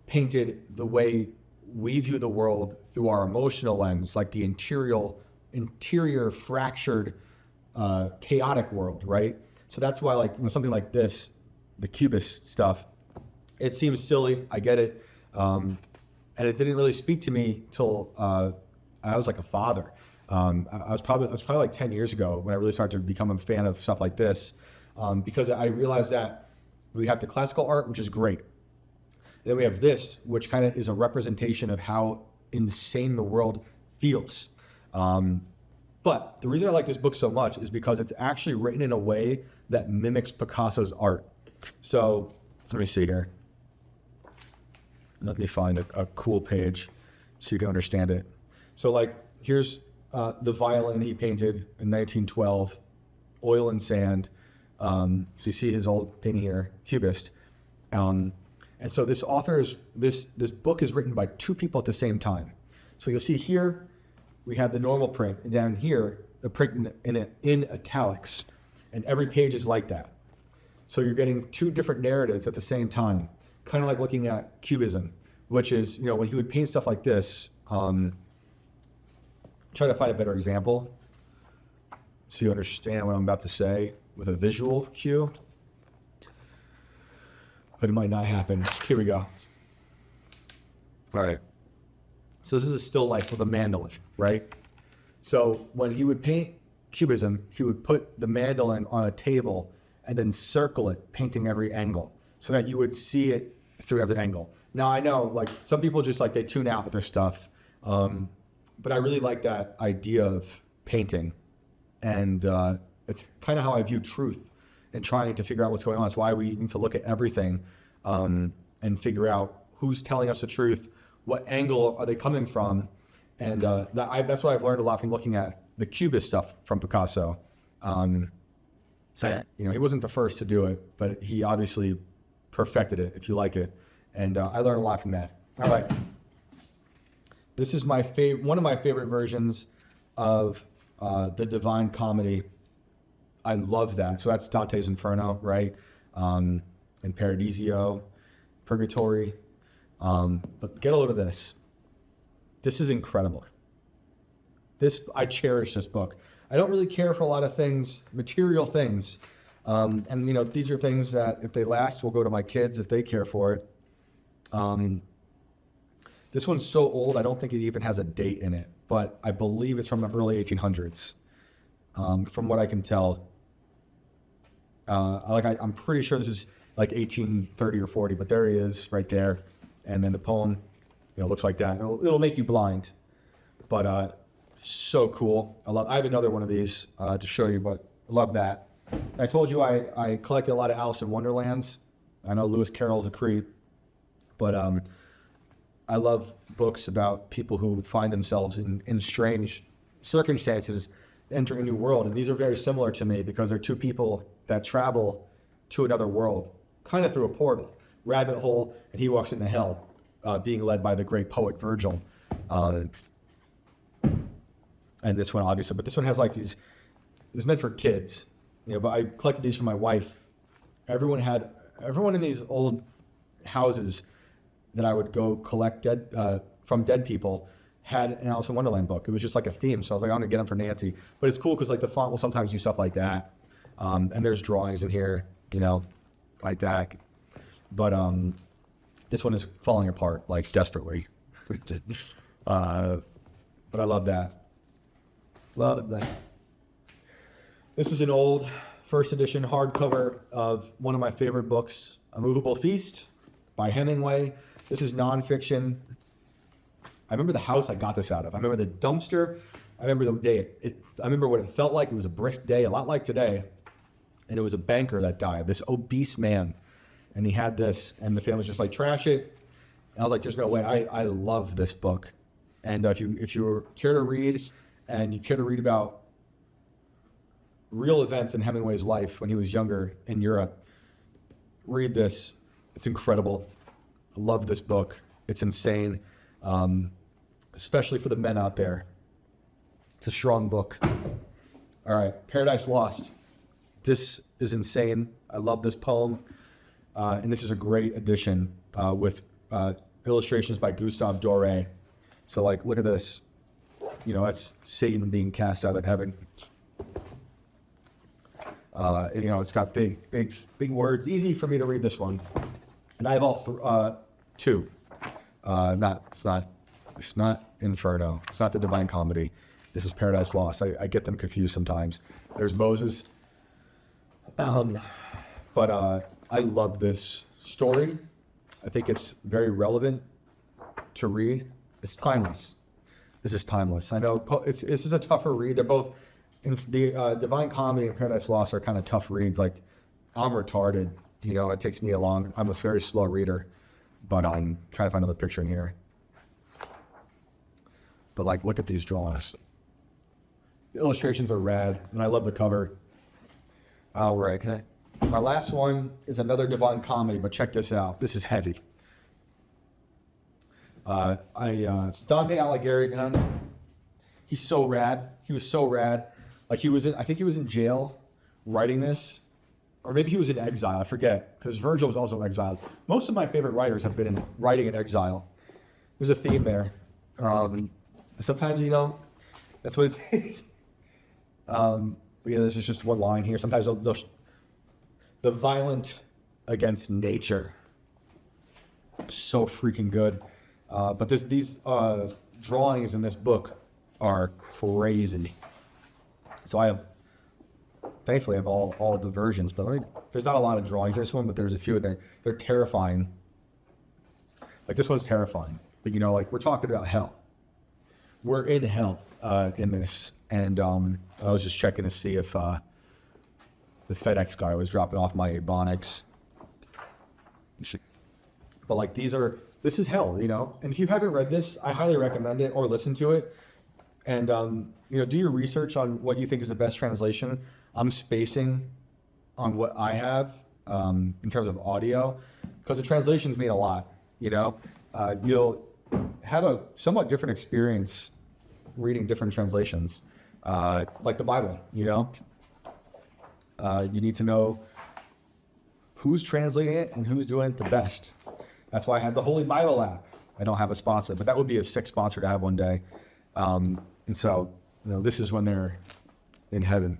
painted the way we view the world through our emotional lens, like the interior fractured, chaotic world, right? So that's why something like this, the Cubist stuff, it seems silly. I get it. And it didn't really speak to me till I was like a father. I was probably like 10 years ago when I really started to become a fan of stuff like this, because I realized that we have the classical art, which is great. Then we have this, which kind of is a representation of how insane the world feels. But the reason I like this book so much is because it's actually written in a way that mimics Picasso's art. So let me see here. Let me find a cool page so you can understand it. So like here's the violin he painted in 1912, oil and sand. So you see his old painting here, Cubist. And so this this book is written by two people at the same time. So you'll see here, we have the normal print, and down here, the print in italics, and every page is like that. So you're getting two different narratives at the same time, kind of like looking at Cubism, which is, when he would paint stuff like this, try to find a better example so you understand what I'm about to say. with a visual cue, but it might not happen. Here we go. All right. So this is a still life with a mandolin, right? So when he would paint Cubism, he would put the mandolin on a table and then circle it, painting every angle, so that you would see it through every angle. Now I know, like, some people just like, they tune out with their stuff, but I really like that idea of painting, and it's kind of how I view truth and trying to figure out what's going on. It's why we need to look at everything and figure out who's telling us the truth, what angle are they coming from, and that's what I've learned a lot from looking at the Cubist stuff from Picasso. So, you know, he wasn't the first to do it, but he obviously perfected it, if you like it. And I learned a lot from that. All right. This is my one of my favorite versions of the Divine Comedy. I love that. So that's Dante's Inferno, right? And Paradiso, Purgatory. But get a load of this. This is incredible. I cherish this book. I don't really care for a lot of things, material things. And, you know, these are things that if they last, will go to my kids if they care for it. This one's so old, I don't think it even has a date in it, but I believe it's from the early 1800s, from what I can tell. I'm pretty sure this is like 1830 or 40, but there he is right there. And then the poem, you know, looks like that. It'll make you blind, but so cool. I have another one of these to show you, but I love that. I told you I collected a lot of Alice in Wonderlands. I know Lewis Carroll's a creep, but I love books about people who find themselves in strange circumstances entering a new world. And these are very similar to me because they're two people that travel to another world, kind of through a portal, rabbit hole, and he walks into hell, being led by the great poet Virgil. And this one, obviously, but this one has like these, it's meant for kids, you know, but I collected these for my wife. Everyone in these old houses that I would go collect from dead people had an Alice in Wonderland book. It was just like a theme. So I was like, I'm gonna get them for Nancy. But it's cool because like the font will sometimes do stuff like that. And there's drawings in here, you know, like that. But this one is falling apart like desperately. But I love that. Love that. This is an old first edition hardcover of one of my favorite books, A Movable Feast by Hemingway. This is nonfiction. I remember the house I got this out of. I remember the dumpster. I remember the day. I remember what it felt like. It was a brisk day, a lot like today. And it was a banker that died, this obese man. And he had this, and the family was just like, trash it. And I was like, there's no way. I love this book. And if you care to read, and you care to read about real events in Hemingway's life when he was younger in Europe, read this. It's incredible. I love this book. It's insane, especially for the men out there. It's a strong book. All right, Paradise Lost. This is insane. I love this poem. And this is a great edition with illustrations by Gustave Doré. So like, look at this. You know, that's Satan being cast out of heaven. You know, it's got big words. Easy for me to read this one. And I have two. It's not Inferno. It's not the Divine Comedy. This is Paradise Lost. I get them confused sometimes. There's Moses. But I love this story. I think it's very relevant to read. It's timeless. This is timeless. I know this is a tougher read. They're both, the Divine Comedy and Paradise Lost are kind of tough reads. Like, I'm retarded. You know, it takes me I'm a very slow reader, but I'm trying to find another picture in here. But like, look at these drawings. The illustrations are rad, and I love the cover. All right, my last one is another Divine Comedy, but check this out. This is heavy. It's Dante Alighieri again. He's so rad. He was so rad. Like I think he was in jail writing this, or maybe he was in exile. I forget, because Virgil was also exiled. Most of my favorite writers have been writing in exile. There's a theme there. Sometimes, you know, that's what it takes. But yeah, this is just one line here. Sometimes the violent against nature. So freaking good. But these drawings in this book are crazy. So thankfully I have all the versions, but there's not a lot of drawings. There's one, but there's a few. They're terrifying. Like this one's terrifying. But you know, like we're talking about hell. We're in hell in this. And I was just checking to see if the FedEx guy was dropping off my Ebonics. But like this is hell, you know. And if you haven't read this, I highly recommend it or listen to it. And you know, do your research on what you think is the best translation. I'm spacing on what I have in terms of audio, because the translations mean a lot. You know, you'll have a somewhat different experience reading different translations, like the Bible. You know, you need to know who's translating it and who's doing it the best. That's why I have the Holy Bible app. I don't have a sponsor, but that would be a sick sponsor to have one day. And so, you know, this is when they're in heaven.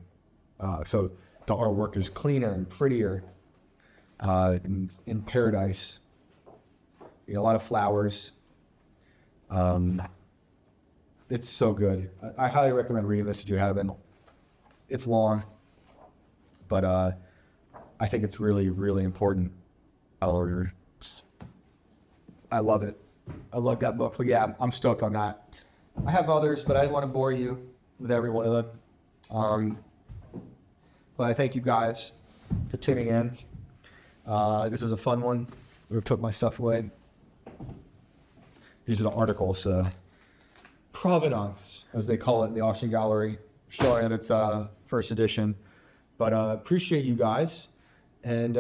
So the artwork is cleaner and prettier in paradise. You know, a lot of flowers. It's so good. I highly recommend reading this if you haven't. It's long, but I think it's really, really important. I love it. I love that book. But yeah, I'm stoked on that. I have others, but I didn't want to bore you with every one of them. But I thank you guys for tuning in. This is a fun one. We took my stuff away. These are the articles. Provenance, as they call it in the auction gallery, showing that it's first edition. But appreciate you guys. And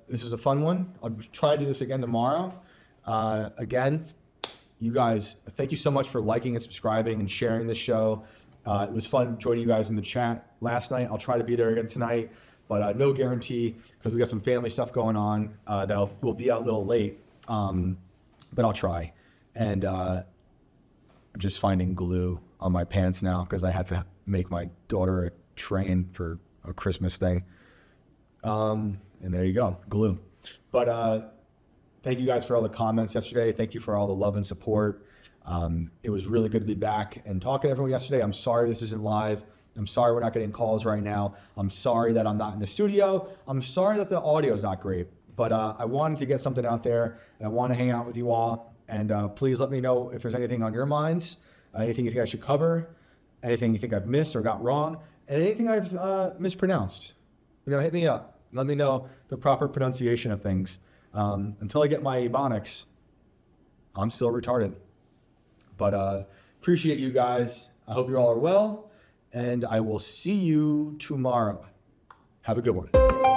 this is a fun one. I'll try to do this again tomorrow. Again, you guys, thank you so much for liking and subscribing and sharing this show. It was fun joining you guys in the chat last night. I'll try to be there again tonight, but no guarantee, because we got some family stuff going on that will be out a little late, but I'll try. And I'm just finding glue on my pants now because I had to make my daughter a train for a Christmas thing. And there you go, glue. But thank you guys for all the comments yesterday. Thank you for all the love and support. It was really good to be back and talking to everyone yesterday. I'm sorry this isn't live. I'm sorry we're not getting calls right now. I'm sorry that I'm not in the studio. I'm sorry that the audio is not great. But I wanted to get something out there, and I want to hang out with you all. And please let me know if there's anything on your minds, anything you think I should cover, anything you think I've missed or got wrong, and anything I've mispronounced. You know, hit me up. Let me know the proper pronunciation of things. Until I get my Ebonics, I'm still retarded. But appreciate you guys. I hope you all are well, and I will see you tomorrow. Have a good one.